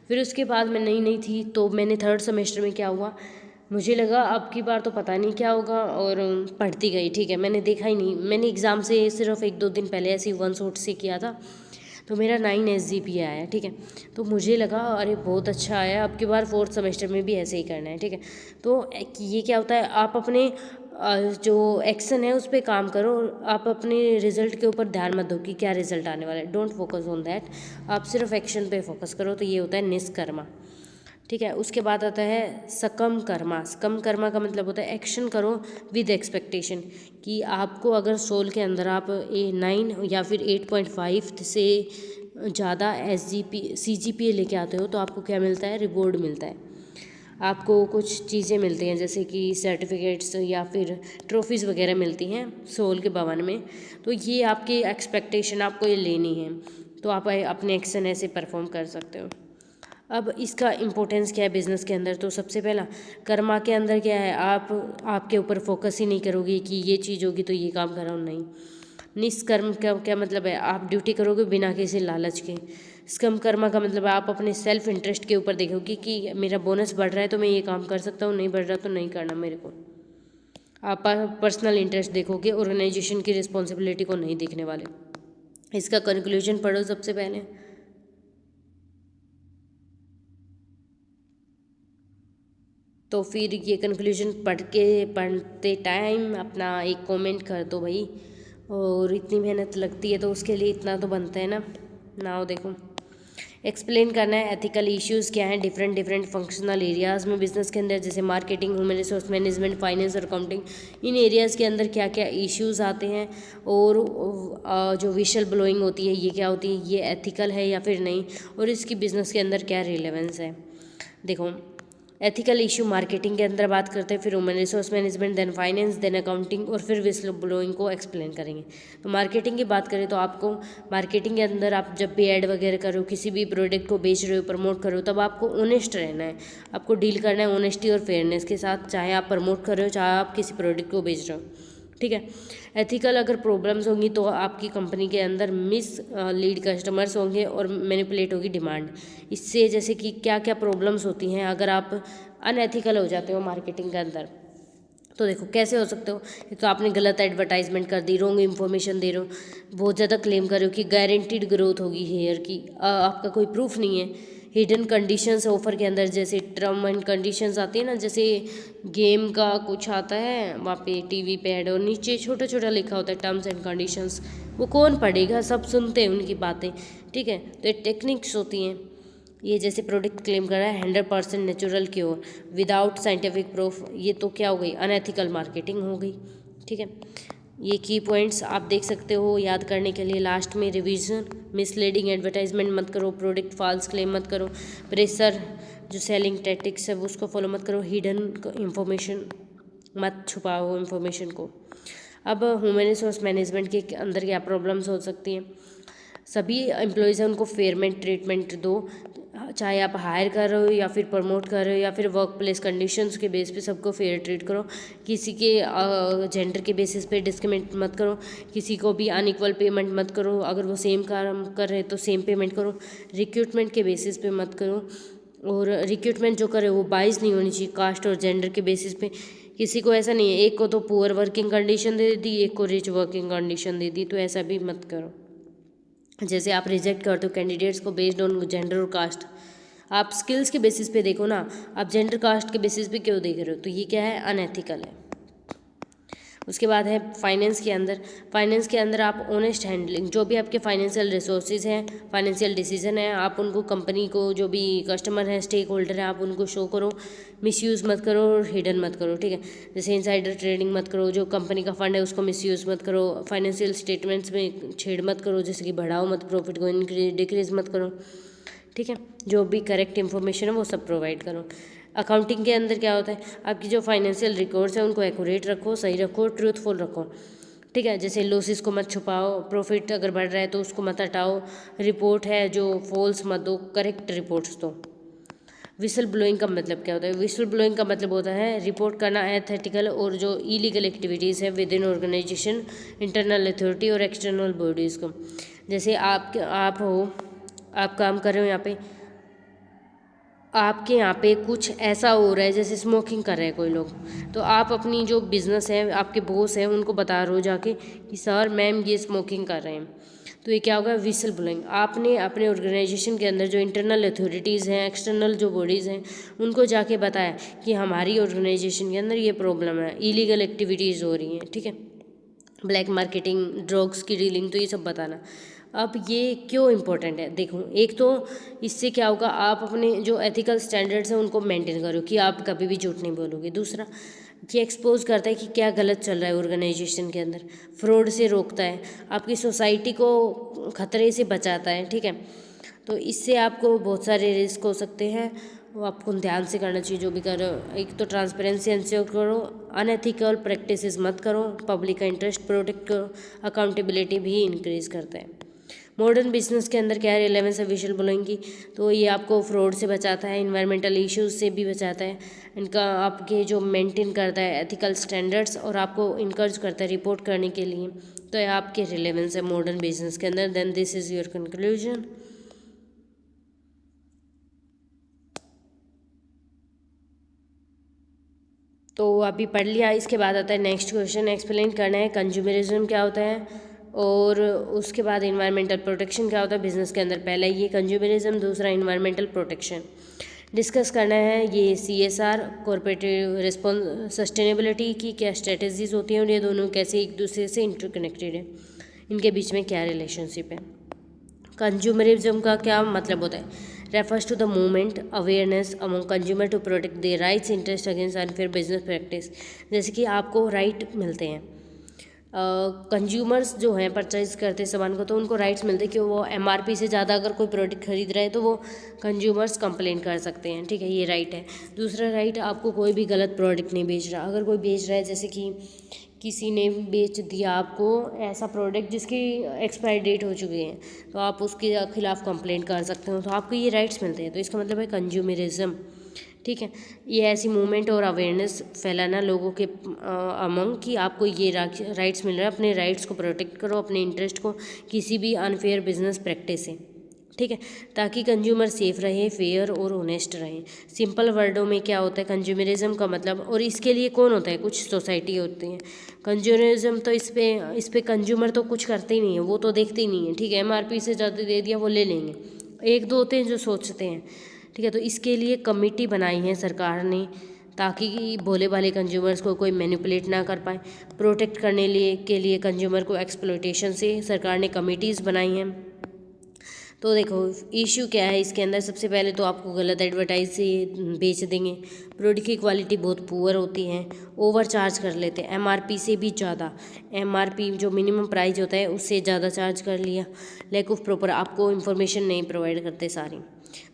फिर उसके बाद मैं नई थी तो मैंने 3rd सेमेस्टर में क्या हुआ, मुझे लगा अब की बार तो पता नहीं क्या होगा, और पढ़ती गई। ठीक है, मैंने देखा ही नहीं, मैंने एग्ज़ाम से सिर्फ 1-2 दिन पहले ऐसे ही वन शॉट से किया था, तो मेरा 9 SGPA आया। ठीक है, तो मुझे लगा अरे बहुत अच्छा आया, अब की बार 4th सेमेस्टर में भी ऐसे ही करना है। ठीक है, तो ये क्या होता है, आप अपने जो एक्शन है उस पर काम करो, आप अपने रिजल्ट के ऊपर ध्यान मत दो कि क्या रिजल्ट आने वाला है, डोंट फोकस ऑन दैट, आप सिर्फ एक्शन पे फोकस करो। तो ये होता है निष्कर्मा। ठीक है, उसके बाद आता है सकम कर्मा। सकम कर्मा का मतलब होता है एक्शन करो विद एक्सपेक्टेशन, कि आपको अगर सोल के अंदर आप 9 या फिर 8.5 से ज़्यादा CGPA लेके आते हो तो आपको क्या मिलता है, रिवॉर्ड मिलता है, आपको कुछ चीज़ें मिलती हैं जैसे कि सर्टिफिकेट्स या फिर ट्रॉफीज़ वगैरह मिलती हैं सोल के भवन में। तो ये आपकी एक्सपेक्टेशन आपको ये लेनी है, तो आप अपने एक्शन ऐसे परफॉर्म कर सकते हो। अब इसका इम्पोर्टेंस क्या है बिज़नेस के अंदर, तो सबसे पहला कर्मा के अंदर क्या है, आपके ऊपर फोकस ही नहीं करोगे कि ये चीज़ होगी तो ये काम कर रहा हूँ, नहीं। निष्कर्म का क्या मतलब है, आप ड्यूटी करोगे बिना किसी लालच के। स्कम कर्मा का मतलब है आप अपने सेल्फ इंटरेस्ट के ऊपर देखोगे कि मेरा बोनस बढ़ रहा है तो मैं ये काम कर सकता हूँ, नहीं बढ़ रहा तो नहीं करना मेरे को। आप पर्सनल इंटरेस्ट देखोगे, ऑर्गेनाइजेशन की रिस्पॉन्सिबिलिटी को नहीं देखने वाले। इसका कंक्लूजन पढ़ो सबसे पहले। तो फिर ये कंक्लूजन पढ़ते टाइम अपना एक कमेंट कर दो भाई, और इतनी मेहनत लगती है तो उसके लिए इतना तो बनता है ना। नाउ देखो, एक्सप्लेन करना है एथिकल इश्यूज़ क्या हैं डिफरेंट फंक्शनल एरियाज़ में बिजनेस के अंदर, जैसे marketing, human resource management, finance और अकाउंटिंग। इन एरियाज़ के अंदर क्या क्या इश्यूज़ आते हैं और जो विशल ब्लोइंग होती है ये क्या होती है, ये एथिकल है या फिर नहीं, और इसकी बिज़नेस के अंदर क्या रिलेवेंस है। देखो, एथिकल इशू मार्केटिंग के अंदर बात करते हैं, फिर human resource management, then finance, then accounting, और फिर विस्ल ब्लोइंग को एक्सप्लेन करेंगे। तो मार्केटिंग की बात करें तो आपको मार्केटिंग के अंदर आप जब भी ऐड वगैरह करो, किसी भी प्रोडक्ट को बेच रहे हो, प्रमोट करो, तब आपको ऑनेस्ट रहना है, आपको डील करना है ऑनेस्टी और फेयरनेस के साथ, चाहे आप प्रमोट कर रहे हो चाहे आप किसी प्रोडक्ट को बेच रहे हो, ठीक है। एथिकल अगर प्रॉब्लम्स होंगी तो आपकी कंपनी के अंदर मिस लीड कस्टमर्स होंगे और मैनिपुलेट होगी डिमांड। इससे जैसे कि क्या क्या प्रॉब्लम्स होती हैं अगर आप अनएथिकल हो जाते हो मार्केटिंग के अंदर, तो देखो कैसे हो सकते हो। एक तो आपने गलत एडवर्टाइजमेंट कर दी, रॉन्ग इन्फॉर्मेशन दे रहे हो, बहुत ज़्यादा क्लेम कर रहे हो कि गारंटीड ग्रोथ होगी हेयर की, आपका कोई प्रूफ नहीं है। हिडन कंडीशंस ऑफर के अंदर, जैसे टर्म एंड कंडीशंस आती है ना, जैसे गेम का कुछ आता है वहाँ पे टीवी पे ऐड और नीचे छोटा छोटा लिखा होता है टर्म्स एंड कंडीशंस, वो कौन पढ़ेगा, सब सुनते हैं उनकी बातें, ठीक है। तो ये टेक्निक्स होती हैं। ये जैसे प्रोडक्ट क्लेम कर रहा है 100% natural cure without scientific proof, ये तो क्या हो गई, अनएथिकल मार्केटिंग हो गई, ठीक है। ये की पॉइंट्स आप देख सकते हो याद करने के लिए। लास्ट में रिवीजन, मिसलीडिंग एडवर्टाइजमेंट मत करो, प्रोडक्ट फॉल्स क्लेम मत करो, प्रेशर जो सेलिंग टैक्टिक्स है उसको फॉलो मत करो, हिडन इंफॉर्मेशन मत छुपाओ इंफॉर्मेशन को। अब ह्यूमन रिसोर्स मैनेजमेंट के अंदर क्या प्रॉब्लम्स हो सकती हैं, सभी एम्प्लॉयज़ हैं उनको फेयरमेंट ट्रीटमेंट दो, चाहे आप हायर कर रहे हो या फिर प्रमोट कर रहे हो या फिर वर्क प्लेस कंडीशंस के बेस पे सबको फेयर ट्रीट करो। किसी के जेंडर के बेसिस पे डिस्क्रिमिनेट मत करो, किसी को भी अनइक्वल पेमेंट मत करो, अगर वो सेम काम कर रहे तो सेम पेमेंट करो। रिक्रूटमेंट के बेसिस पे मत करो, और रिक्रूटमेंट जो करे वो बाइस नहीं होनी चाहिए कास्ट और जेंडर के बेसिस पे। किसी को ऐसा नहीं है एक को तो पुअर वर्किंग कंडीशन दे दी, एक को रिच वर्किंग कंडीशन दे दी, तो ऐसा भी मत करो। जैसे आप रिजेक्ट करते हो कैंडिडेट्स को बेस्ड ऑन जेंडर और कास्ट, आप स्किल्स के बेसिस पे देखो ना, आप जेंडर कास्ट के बेसिस पे क्यों देख रहे हो, तो ये क्या है, अनएथिकल है। उसके बाद है फाइनेंस के अंदर, फाइनेंस के अंदर आप ऑनेस्ट हैंडलिंग, जो भी आपके फाइनेंशियल रिसोर्सेज हैं, फाइनेंशियल डिसीजन है, आप उनको कंपनी को जो भी कस्टमर है, स्टेक होल्डर है, आप उनको शो करो, मिसयूज़ मत करो और हिडन मत करो, ठीक है। जैसे इनसाइडर ट्रेडिंग मत करो, जो कंपनी का फंड है उसको मिसयूज़ मत करो, फाइनेंशियल स्टेटमेंट्स में छेड़ मत करो, जैसे कि बढ़ाओ मत, प्रॉफिट को इंक्रीज डिक्रीज मत करो, ठीक है। जो भी करेक्ट इन्फॉर्मेशन है वो सब प्रोवाइड करो। अकाउंटिंग के अंदर क्या होता है, आपकी जो फाइनेंशियल रिकॉर्ड्स हैं उनको एक्यूरेट रखो, सही रखो, ट्रूथफुल रखो, ठीक है। जैसे लॉसेस को मत छुपाओ, प्रॉफिट अगर बढ़ रहा है तो उसको मत हटाओ, रिपोर्ट है जो फॉल्स मत दो, करेक्ट रिपोर्ट्स दो। विसल ब्लोइंग का मतलब क्या होता है, विसल ब्लोइंग का मतलब होता है रिपोर्ट करना एथिकल और जो इलीगल एक्टिविटीज़ है within organization, internal authority और एक्सटर्नल बॉडीज़ को। जैसे आप हो, आप काम कर रहे हो यहाँ पे, आपके यहाँ पे कुछ ऐसा हो रहा है जैसे स्मोकिंग कर रहे हैं कोई लोग, तो आप अपनी जो बिज़नेस है, आपके बॉस हैं, उनको बता रहे हो जाके कि सर मैम ये स्मोकिंग कर रहे हैं, तो ये क्या होगा, विसल ब्लोइंग। आपने अपने ऑर्गेनाइजेशन के अंदर जो इंटरनल अथॉरिटीज़ हैं, एक्सटर्नल जो बॉडीज़ हैं, उनको जाके बताया कि हमारी ऑर्गेनाइजेशन के अंदर ये प्रॉब्लम है, इलीगल एक्टिविटीज़ हो रही हैं, ठीक है, ब्लैक मार्केटिंग, ड्रग्स की डीलिंग, तो ये सब बताना। अब ये क्यों इम्पोर्टेंट है, देखो एक तो इससे क्या होगा, आप अपने जो एथिकल स्टैंडर्ड्स हैं उनको मेंटेन करो कि आप कभी भी झूठ नहीं बोलोगे। दूसरा, ये एक्सपोज करता है कि क्या गलत चल रहा है ऑर्गेनाइजेशन के अंदर, फ्रॉड से रोकता है, आपकी सोसाइटी को खतरे से बचाता है, ठीक है। तो इससे आपको बहुत सारे रिस्क हो सकते हैं, वो आपको ध्यान से करना चाहिए जो भी कर रहे हो। एक तो ट्रांसपेरेंसी इंश्योर करो, अनएथिकल प्रैक्टिसेस मत करो, पब्लिक का इंटरेस्ट प्रोटेक्ट करो, अकाउंटेबिलिटी भी इंक्रीज करता है। मॉडर्न बिजनेस के अंदर क्या रिलेवेंस है विशल ब्लोइंग की, तो ये आपको फ्रॉड से बचाता है, इन्वायरमेंटल इश्यूज से भी बचाता है, इनका आपके जो मेंटेन करता है एथिकल स्टैंडर्ड्स, और आपको इनकरेज करता है रिपोर्ट करने के लिए, तो ये आपके रिलेवेंस है मॉडर्न बिजनेस के अंदर। Then this is your conclusion. तो अभी पढ़ लिया, इसके बाद आता है नेक्स्ट क्वेश्चन, एक्सप्लेन करना है कंज्यूमरिज्म क्या होता है, और उसके बाद इन्वायरमेंटल प्रोटेक्शन क्या होता है बिजनेस के अंदर। पहला ये कंज्यूमरिज्म, दूसरा इन्वायरमेंटल प्रोटेक्शन, डिस्कस करना है ये CSR कॉर्पोरेट सस्टेनेबिलिटी की क्या स्ट्रेटजीज होती हैं और ये दोनों कैसे एक दूसरे से इंटरकनेक्टेड है, इनके बीच में क्या रिलेशनशिप है। कंज्यूमरिज्म का क्या मतलब होता है? Refers to the movement awareness among consumer to protect their rights interest against unfair business practice. जैसे कि आपको राइट मिलते हैं, कंज्यूमर्स जो हैं परचेज करते सामान को, तो उनको राइट्स मिलते हैं कि वो MRP से ज़्यादा अगर कोई प्रोडक्ट खरीद रहा है तो वो कंज्यूमर्स कंप्लेन कर सकते हैं, ठीक है, ये राइट है। दूसरा राइट, आपको कोई भी गलत प्रोडक्ट नहीं बेच रहा। अगर कोई बेच रहा है, जैसे कि किसी ने बेच दिया आपको ऐसा प्रोडक्ट जिसकी एक्सपायरी डेट हो चुकी है, तो आप उसके खिलाफ कंप्लेंट कर सकते हो, तो आपको ये राइट्स मिलते हैं। तो इसका मतलब है कंज्यूमरिज्म, ठीक है। ये ऐसी मूवमेंट और अवेयरनेस फैलाना लोगों के अमंग कि आपको ये राइट्स मिल रहा है, अपने राइट्स को प्रोटेक्ट करो, अपने इंटरेस्ट को किसी भी अनफेयर बिजनेस प्रैक्टिस से, ठीक है, ताकि कंज्यूमर सेफ रहे, फेयर और ऑनेस्ट रहे। सिंपल वर्डों में क्या होता है कंज्यूमरिज्म का मतलब, और इसके लिए कौन होता है? कुछ सोसाइटी होती है। कंज्यूमरिज्म तो इस पे कंज्यूमर तो कुछ करते ही नहीं है, वो तो देखते ही नहीं है, ठीक है, MRP से ज़्यादा दे दिया वो ले लेंगे। एक दो होते हैं जो सोचते हैं, ठीक है। तो इसके लिए कमेटी बनाई है सरकार ने, ताकि भोले भाले कंज्यूमर्स को कोई मैनिपुलेट ना कर पाए। प्रोटेक्ट करने के लिए कंज्यूमर को एक्सप्लॉयटेशन से सरकार ने कमिटीज़ बनाई हैं। तो देखो इशू क्या है इसके अंदर, सबसे पहले तो आपको गलत एडवर्टाइज से बेच देंगे, प्रोडक्ट की क्वालिटी बहुत पुअर होती है, ओवर चार्ज कर लेते हैं, MRP से भी ज़्यादा, MRP जो मिनिमम प्राइस होता है उससे ज़्यादा चार्ज कर लिया, लैक ऑफ प्रॉपर, आपको इन्फॉर्मेशन नहीं प्रोवाइड करते सारी।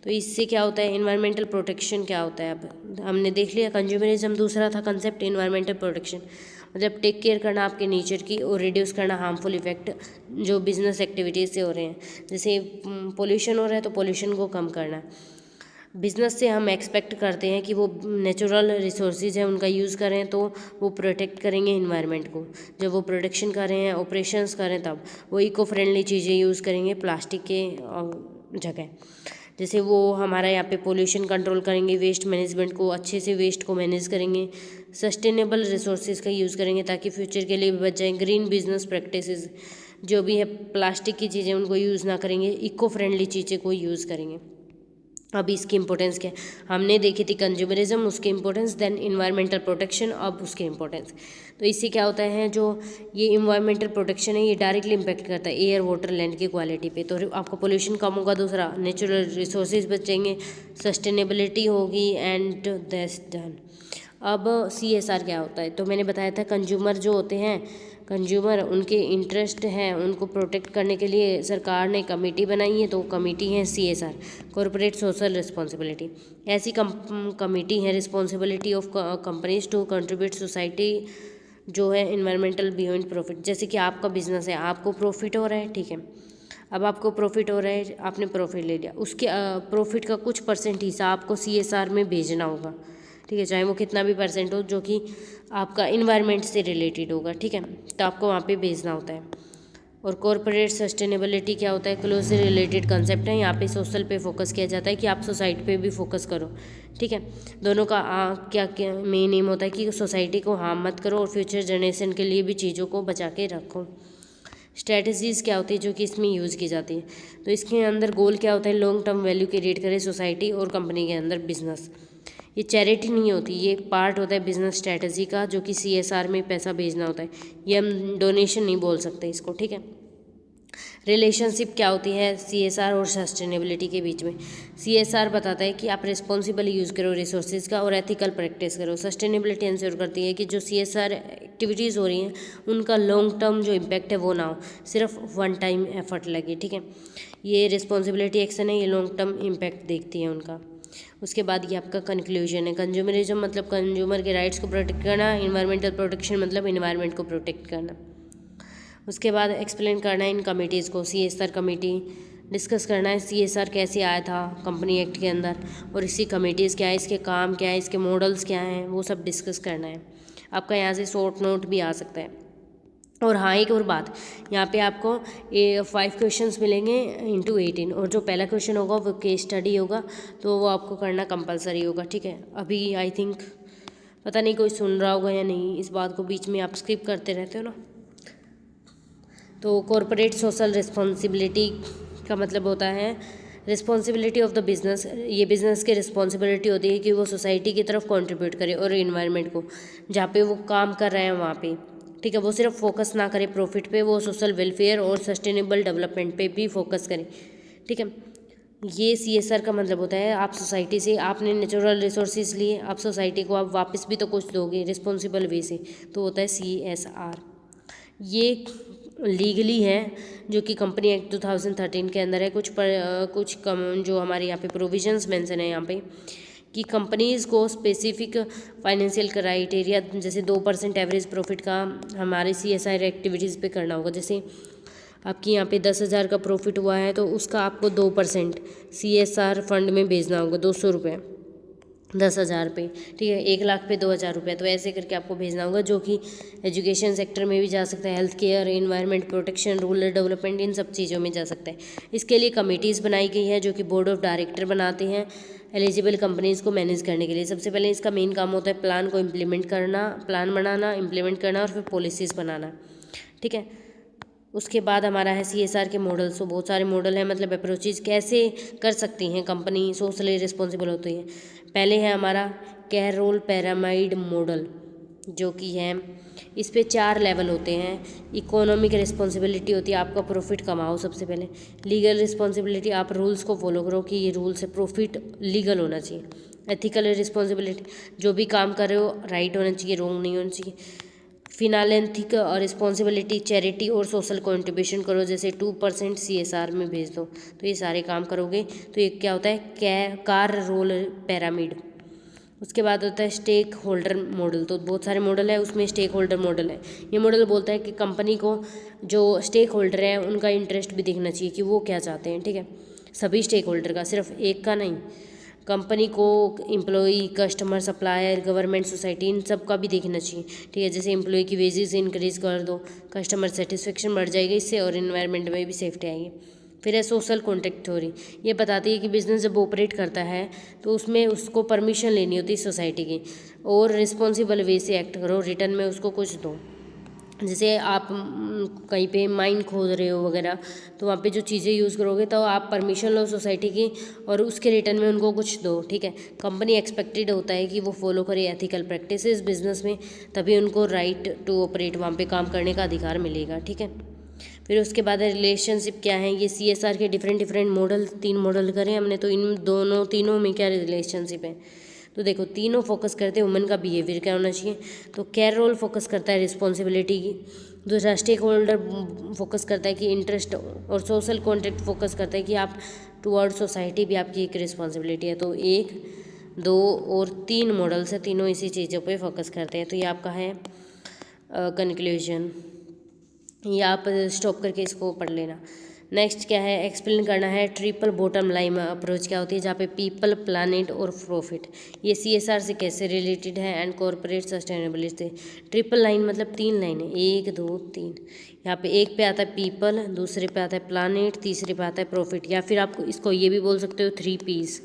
तो इससे क्या होता है, इन्वायरमेंटल प्रोटेक्शन क्या होता है, अब हमने देख लिया कंज्यूमरिज्म। दूसरा था कंसेप्ट इन्वायरमेंटल प्रोटेक्शन, मतलब टेक केयर करना आपके नेचर की और रिड्यूस करना हार्मफुल इफेक्ट जो बिजनेस एक्टिविटीज़ से हो रहे हैं। जैसे पोल्यूशन हो रहा है तो पोल्यूशन को कम करना। बिजनेस से हम एक्सपेक्ट करते हैं कि वो नेचुरल रिसोर्सेज हैं उनका यूज़ करें, तो वो प्रोटेक्ट करेंगे इन्वायरमेंट को। जब वो प्रोटेक्शन कर रहे हैं, ऑपरेशंस करें, तब वो इको फ्रेंडली चीज़ें यूज़ करेंगे प्लास्टिक के जगह। जैसे वो हमारा यहाँ पे पोल्यूशन कंट्रोल करेंगे, वेस्ट मैनेजमेंट को अच्छे से वेस्ट को मैनेज करेंगे, सस्टेनेबल रिसोर्सेज का यूज़ करेंगे ताकि फ्यूचर के लिए भी बच जाएँ। ग्रीन बिजनेस प्रैक्टिसेस जो भी है, प्लास्टिक की चीज़ें उनको यूज़ ना करेंगे, इको फ्रेंडली चीज़ें को यूज़ करेंगे। अब इसकी इंपॉर्टेंस क्या है, हमने देखी थी कंज्यूमरिज्म, उसकी इंपॉर्टेंस, देन इन्वायरमेंटल प्रोटेक्शन, अब उसकी इंपॉर्टेंस। तो इससे क्या होता है, जो ये इन्वायरमेंटल प्रोटेक्शन है ये डायरेक्टली इंपैक्ट करता है एयर वाटर लैंड की क्वालिटी पे, तो आपका पोल्यूशन कम होगा, दूसरा नेचुरल रिसोर्सेज बचेंगे, सस्टेनेबिलिटी होगी, एंड दैट्स डन। अब CSR क्या होता है, तो मैंने बताया था कंज्यूमर जो होते हैं, कंज्यूमर उनके इंटरेस्ट हैं उनको प्रोटेक्ट करने के लिए सरकार ने कमेटी बनाई है, तो कमेटी है CSR कॉर्पोरेट सोशल रिस्पॉन्सिबिलिटी। ऐसी कमेटी है responsibility of companies to contribute society जो है इन्वायरमेंटल बियॉन्ड प्रॉफिट। जैसे कि आपका बिजनेस है, आपको प्रॉफिट हो रहा है, ठीक है, अब आपको प्रॉफिट हो रहा है, आपने प्रॉफिट ले लिया, उसके प्रॉफिट का कुछ परसेंट हिस्सा आपको CSR में भेजना होगा, ठीक है, चाहे वो कितना भी परसेंट हो जो कि आपका इन्वायरमेंट से रिलेटेड होगा, ठीक है, तो आपको वहाँ पे भेजना होता है। और कॉर्पोरेट सस्टेनेबिलिटी क्या होता है, क्लोजली रिलेटेड कंसेप्ट है, यहाँ पे सोशल पे फोकस किया जाता है कि आप सोसाइटी पे भी फोकस करो, ठीक है। दोनों का क्या क्या मेन एम होता है कि सोसाइटी को हार्म मत करो और फ्यूचर जनरेशन के लिए भी चीज़ों को बचा के रखो। स्ट्रैटेजीज़ क्या होती है जो कि इसमें यूज़ की जाती है, तो इसके अंदर गोल क्या होता है, लॉन्ग टर्म वैल्यू क्रिएट करे सोसाइटी और कंपनी के अंदर बिजनेस। ये चैरिटी नहीं होती, ये एक पार्ट होता है बिजनेस स्ट्रैटेजी का जो कि CSR में पैसा भेजना होता है, ये हम डोनेशन नहीं बोल सकते इसको, ठीक है। रिलेशनशिप क्या होती है CSR और सस्टेनेबिलिटी के बीच में, CSR बताता है कि आप रिस्पॉन्सिबल यूज़ करो रिसोर्सेज का और एथिकल प्रैक्टिस करो। सस्टेनेबिलिटी इंश्योर करती है कि जो CSR एक्टिविटीज़ हो रही हैं उनका लॉन्ग टर्म जो इम्पैक्ट है वो ना हो, सिर्फ वन टाइम एफर्ट लगे, ठीक है। ये रिस्पॉन्सिबिलिटी एक्शन है, ये लॉन्ग टर्म इम्पैक्ट देखती है उनका। उसके बाद ये आपका कंक्लूजन है, कंज्यूमरिज्म मतलब कंज्यूमर के राइट्स को प्रोटेक्ट करना, इन्वायरमेंटल प्रोटेक्शन मतलब इन्वायरमेंट को प्रोटेक्ट करना। उसके बाद एक्सप्लेन करना है इन कमिटीज़ को, CSR कमेटी डिस्कस करना है CSR कैसे आया था कंपनी एक्ट के अंदर, और इसी कमिटीज़ क्या है, इसके काम क्या है, इसके मॉडल्स क्या हैं, वो सब डिस्कस करना है। आपका यहाँ से शॉर्ट नोट भी आ सकता है। और हाँ, एक और बात, यहाँ पे आपको 5 क्वेश्चंस मिलेंगे इंटू 18, और जो पहला क्वेश्चन होगा वो केस स्टडी होगा, तो वो आपको करना कंपलसरी होगा, ठीक है। अभी आई थिंक पता नहीं कोई सुन रहा होगा या नहीं, इस बात को बीच में आप स्किप करते रहते हो ना। तो कॉर्पोरेट सोशल रिस्पॉन्सिबिलिटी का मतलब होता है रिस्पॉन्सिबिलिटी ऑफ द बिजनेस, ये बिजनेस की रिस्पॉन्सिबिलिटी होती है कि वो सोसाइटी की तरफ कंट्रीब्यूट करे और इन्वायरमेंट को, जहाँ पे वो काम कर रहे हैं वहाँ पे, ठीक है, वो सिर्फ फोकस ना करे प्रॉफिट पे, वो सोशल वेलफेयर और सस्टेनेबल डेवलपमेंट पे भी फोकस करे, ठीक है। ये CSR का मतलब होता है आप सोसाइटी से, आपने नेचुरल रिसोर्सेज लिए, आप सोसाइटी को आप वापस भी तो कुछ दोगे रिस्पॉन्सिबल वे से, तो होता है CSR। ये लीगली है, जो कि कंपनी एक्ट 2013 के अंदर है। कुछ कम जो हमारे यहाँ पे प्रोविजंस मेंशन है यहाँ पे, कि कंपनीज़ को स्पेसिफिक फाइनेंशियल क्राइटेरिया, जैसे 2% एवरेज प्रॉफिट का हमारे CSR एक्टिविटीज़ पे करना होगा। जैसे आपकी यहाँ पे 10,000 का प्रॉफिट हुआ है तो उसका आपको 2% CSR फंड में भेजना होगा, 200 रुपये 10,000 पे, ठीक है, 1 लाख पे 2,000 रुपये, तो ऐसे करके आपको भेजना होगा, जो कि एजुकेशन सेक्टर में भी जा सकता है, health care, environment protection, rural development, इन सब चीज़ों में जा सकता है। इसके लिए कमिटीज़ बनाई गई है जो कि बोर्ड ऑफ डायरेक्टर बनाते हैं एलिजिबल कंपनीज़ को मैनेज करने के लिए। सबसे पहले इसका मेन काम होता है प्लान को इम्प्लीमेंट करना, प्लान बनाना, इम्प्लीमेंट करना और फिर पॉलिसीज़ बनाना, ठीक है। उसके बाद हमारा है CSR के मॉडल्स। तो बहुत सारे मॉडल हैं, मतलब अप्रोचेज कैसे कर सकती हैं कंपनी सोशली रिस्पॉन्सिबल होती है। पहले है हमारा कैरोल पिरामिड मॉडल, जो कि है, इस पे 4 लेवल होते हैं। इकोनॉमिक रिस्पॉन्सिबिलिटी होती है, आपका प्रॉफिट कमाओ सबसे पहले। लीगल रिस्पॉन्सिबिलिटी, आप रूल्स को फॉलो करो कि ये रूल से प्रॉफिट लीगल होना चाहिए। एथिकल रिस्पॉन्सिबिलिटी, जो भी काम कर रहे हो राइट होना चाहिए, रॉन्ग नहीं होना चाहिए। फिनालेंथिक और रिस्पॉन्सिबिलिटी, चैरिटी और सोशल कंट्रीब्यूशन करो, जैसे 2% CSR में भेज दो, तो ये सारे काम करोगे तो ये क्या होता है, कार रोल पिरामिड। उसके बाद होता है स्टेक होल्डर मॉडल। तो बहुत सारे मॉडल है, उसमें स्टेक होल्डर मॉडल है। ये मॉडल बोलता है कि कंपनी को जो स्टेक होल्डर हैं उनका इंटरेस्ट भी देखना चाहिए कि वो क्या चाहते हैं, ठीक है, सभी स्टेक होल्डर का, सिर्फ एक का नहीं। कंपनी को employee, customer, supplier, government, society, इन सब का भी देखना चाहिए, ठीक है। जैसे एम्प्लॉई की वेजेस इंक्रीज कर दो, कस्टमर सेटिस्फेक्शन बढ़ जाएगी इससे, और इन्वायरमेंट में भी सेफ्टी आएगी। फिर है सोशल कॉन्ट्रैक्ट थ्योरी। ये बताती है कि बिजनेस जब ऑपरेट करता है तो उसमें उसको परमिशन लेनी होती है सोसाइटी की, और रिस्पॉन्सिबल वे से एक्ट करो, रिटर्न में उसको कुछ दो। जैसे आप कहीं पे माइन खोद रहे हो वगैरह, तो वहाँ पे जो चीज़ें यूज़ करोगे तो आप परमिशन लो सोसाइटी की, और उसके रिटर्न में उनको कुछ दो, ठीक है। कंपनी एक्सपेक्टेड होता है कि वो फॉलो करे एथिकल प्रैक्टिसेस बिजनेस में, तभी उनको राइट टू ऑपरेट, वहाँ पे काम करने का अधिकार मिलेगा, ठीक है। फिर उसके बाद रिलेशनशिप क्या है, ये CSR के डिफरेंट मॉडल, 3 मॉडल करें हमने, तो इन तीनों में क्या रिलेशनशिप है, तो देखो तीनों फोकस करते हैं वुमेन का बिहेवियर क्या होना चाहिए। तो केयर रोल फोकस करता है रिस्पॉन्सिबिलिटी की, दूसरा स्टेक होल्डर फोकस करता है कि इंटरेस्ट, और सोशल कॉन्ट्रैक्ट फोकस करता है कि आप टुवर्ड सोसाइटी भी आपकी एक रिस्पॉन्सिबिलिटी है। तो 1, 2 और 3 मॉडल्स है, तीनों इसी चीज़ों पे फोकस करते हैं। तो ये आपका है कंक्लूजन, ये आप स्टॉप करके इसको पढ़ लेना। नेक्स्ट क्या है, एक्सप्लेन करना है ट्रिपल बॉटम लाइन अप्रोच क्या होती है, जहाँ पे पीपल, प्लानेट और प्रॉफिट, ये CSR से कैसे रिलेटेड है, and corporate sustainability. Triple line मतलब 3 लाइन है, 1, 2, 3। यहाँ पे एक पे आता है पीपल, दूसरे पे आता है प्लानेट, तीसरे पे आता है प्रॉफिट, या फिर आप इसको ये भी बोल सकते हो 3 Ps,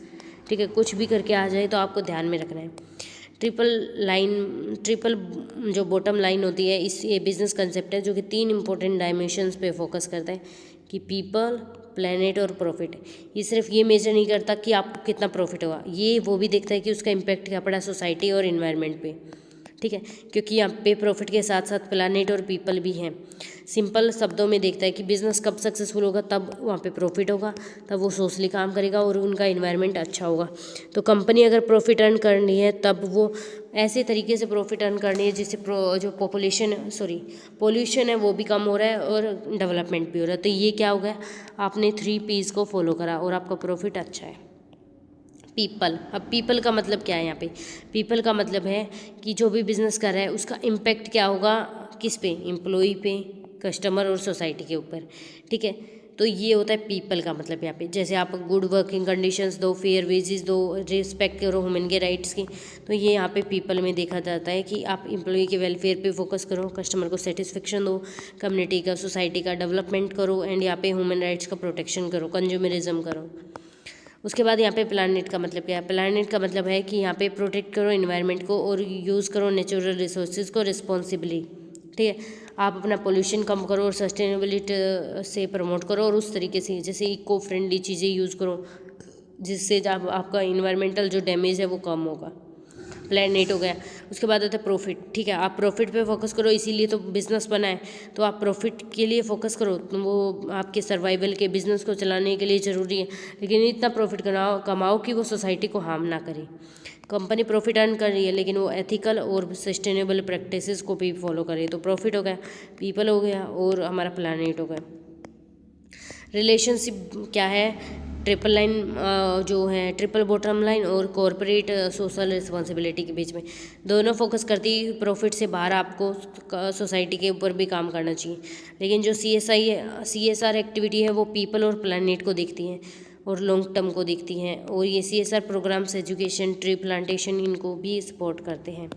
ठीक है। कुछ भी करके आ जाए तो आपको ध्यान में रखना है। ट्रिपल जो बॉटम लाइन होती है, इस ये बिजनेस कंसेप्ट है जो कि 3 इंपॉर्टेंट डायमेंशंस पे फोकस करता है, कि पीपल, प्लेनेट और प्रॉफिट। ये सिर्फ ये मेजर नहीं करता कि आपको कितना प्रॉफिट होगा, ये वो भी देखता है कि उसका इम्पैक्ट क्या पड़ा सोसाइटी और इन्वायरमेंट पे, ठीक है, क्योंकि यहाँ पे प्रॉफिट के साथ साथ प्लानेट और पीपल भी हैं। सिंपल शब्दों में देखता है कि बिजनेस कब सक्सेसफुल होगा, तब वहाँ पे प्रॉफिट होगा, तब वो सोशली काम करेगा और उनका इन्वायरमेंट अच्छा होगा। तो कंपनी अगर प्रॉफिट अर्न करनी है तब वो ऐसे तरीके से प्रॉफिट अर्न करनी है जिससे जो पोल्यूशन है वो भी कम हो रहा है और डेवलपमेंट भी हो रहा है। तो ये क्या हो गया, आपने 3 Ps को फॉलो करा और आपका प्रॉफिट अच्छा है। पीपल, अब पीपल का मतलब क्या है, यहाँ पे पीपल का मतलब है कि जो भी बिजनेस कर रहा है उसका इम्पैक्ट क्या होगा, किस पे, एम्प्लॉई पे, कस्टमर और सोसाइटी के ऊपर, ठीक है। तो ये होता है पीपल का मतलब यहाँ पे, जैसे आप गुड वर्किंग कंडीशंस दो, फेयर वेजेस दो, रिस्पेक्ट करो ह्यूमन के राइट्स की, तो ये यहाँ पे पीपल में देखा जाता है कि आप एम्प्लॉई के वेलफेयर पे फोकस करो, कस्टमर को सेटिस्फेक्शन दो, कम्युनिटी का, सोसाइटी का डेवलपमेंट करो, एंड यहाँ पे ह्यूमन राइट्स का प्रोटेक्शन करो, कंज्यूमरिज्म करो। उसके बाद यहाँ पे प्लानेट का मतलब क्या है, प्लानेट का मतलब है कि यहाँ पे प्रोटेक्ट करो इन्वायरमेंट को और यूज़ करो नेचुरल रिसोर्सेज को रिस्पॉन्सिबली, ठीक है। आप अपना पोल्यूशन कम करो और सस्टेनेबिलिटी से प्रमोट करो, और उस तरीके से जैसे इको फ्रेंडली चीज़ें यूज़ करो, जिससे जब आपका इन्वायरमेंटल जो डैमेज है वो कम होगा। प्लान 8 हो गया। उसके बाद आता है प्रॉफिट। ठीक है, आप प्रॉफिट पे फोकस करो, इसीलिए तो बिज़नेस बना है, तो आप प्रॉफिट के लिए फोकस करो, तो वो आपके सर्वाइवल के बिज़नेस को चलाने के लिए ज़रूरी है, लेकिन इतना प्रॉफिट कमाओ कि वो सोसाइटी को हार्म ना करे। कंपनी प्रॉफिट अर्न कर रही है, लेकिन वो एथिकल और सस्टेनेबल प्रैक्टिसेस को भी फॉलो करे, तो प्रॉफिट हो गया, पीपल हो गया, और हमारा प्लानेट हो गया। रिलेशनशिप क्या है, ट्रिपल लाइन जो है, ट्रिपल बॉटम लाइन और कॉरपोरेट सोशल रिस्पॉन्सिबिलिटी के बीच में दोनों फोकस करती है। प्रॉफिट से बाहर आपको सोसाइटी के ऊपर भी काम करना चाहिए, लेकिन जो CSR एक्टिविटी है वो पीपल और प्लानेट को देखती हैं और लॉन्ग टर्म को देखती हैं, और ये CSR programs education, tree plantation, इनको भी सपोर्ट करते हैं।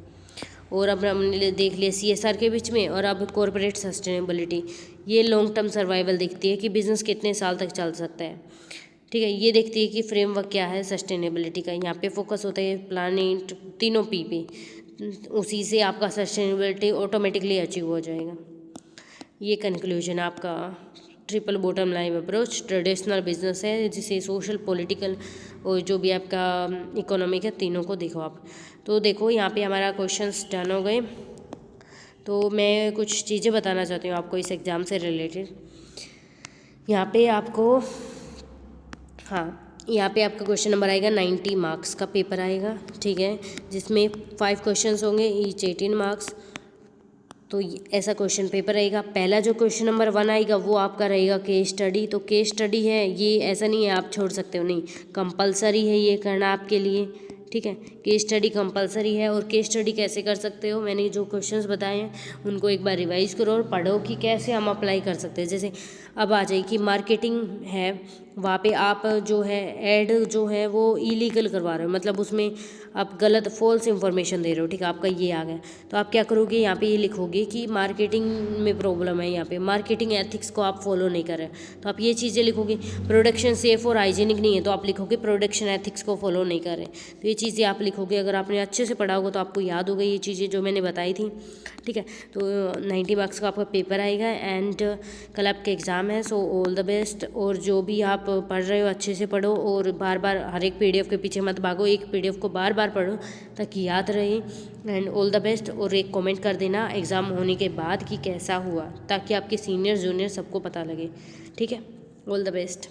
और अब हमने देख लिया CSR के बीच में, और अब कॉरपोरेट सस्टेनेबिलिटी, ये लॉन्ग टर्म सर्वाइवल देखती है कि बिज़नेस कितने साल तक चल सकता है। ठीक है, ये देखती है कि फ्रेमवर्क क्या है सस्टेनेबिलिटी का, यहाँ पे फोकस होता है प्लानेट, तीनों P पे, उसी से आपका सस्टेनेबिलिटी ऑटोमेटिकली अचीव हो जाएगा। ये कंक्लूजन आपका triple bottom line approach traditional business है, जिसे सोशल, पॉलिटिकल और जो भी आपका इकोनॉमिक है, तीनों को देखो आप। तो देखो यहाँ पे हमारा क्वेश्चंस डन हो गए। तो मैं कुछ चीज़ें बताना चाहती हूँ आपको इस एग्ज़ाम से रिलेटेड। यहाँ पे आपको यहाँ पे आपका क्वेश्चन नंबर आएगा 90 मार्क्स का पेपर आएगा। ठीक है, जिसमें 5 क्वेश्चंस होंगे, ईच 18 मार्क्स। तो ऐसा क्वेश्चन पेपर रहेगा। पहला जो क्वेश्चन नंबर 1 आएगा वो आपका रहेगा केस स्टडी। तो केस स्टडी है, ये ऐसा नहीं है आप छोड़ सकते हो, नहीं, कंपलसरी है ये करना आपके लिए। ठीक है, केस स्टडी कंपलसरी है। और केस स्टडी कैसे कर सकते हो, मैंने जो क्वेश्चंस बताए हैं उनको एक बार रिवाइज करो और पढ़ो कि कैसे हम अप्लाई कर सकते हैं। जैसे अब आ जाए कि मार्केटिंग है, वहाँ पे आप जो है ऐड जो है वो इलीगल करवा रहे हो, मतलब उसमें आप गलत फॉल्स इन्फॉर्मेशन दे रहे हो। ठीक है, आपका ये आ गया, तो आप क्या करोगे, यहाँ पे ये लिखोगे कि मार्केटिंग में प्रॉब्लम है, यहाँ पे मार्केटिंग एथिक्स को आप फॉलो नहीं कर रहे, तो आप ये चीज़ें लिखोगे। प्रोडक्शन सेफ और हाइजीनिक नहीं है, तो आप लिखोगे प्रोडक्शन एथिक्स को फॉलो नहीं कर रहे, तो ये चीज़ें आप लिखोगे। अगर आपने अच्छे से पढ़ा होगा तो आपको याद होगा ये चीज़ें जो मैंने बताई थी। ठीक है, तो 90 मार्क्स का आपका पेपर आएगा, एंड कल आपका एग्ज़ाम है। So all the best. और जो भी आप पढ़ रहे हो अच्छे से पढ़ो, और बार बार हर एक PDF के पीछे मत भागो, एक PDF को बार बार पढ़ो ताकि याद रहे। And all the best. और एक कमेंट कर देना एग्ज़ाम होने के बाद कि कैसा हुआ, ताकि आपके सीनियर जूनियर सबको पता लगे। ठीक है, ऑल द बेस्ट।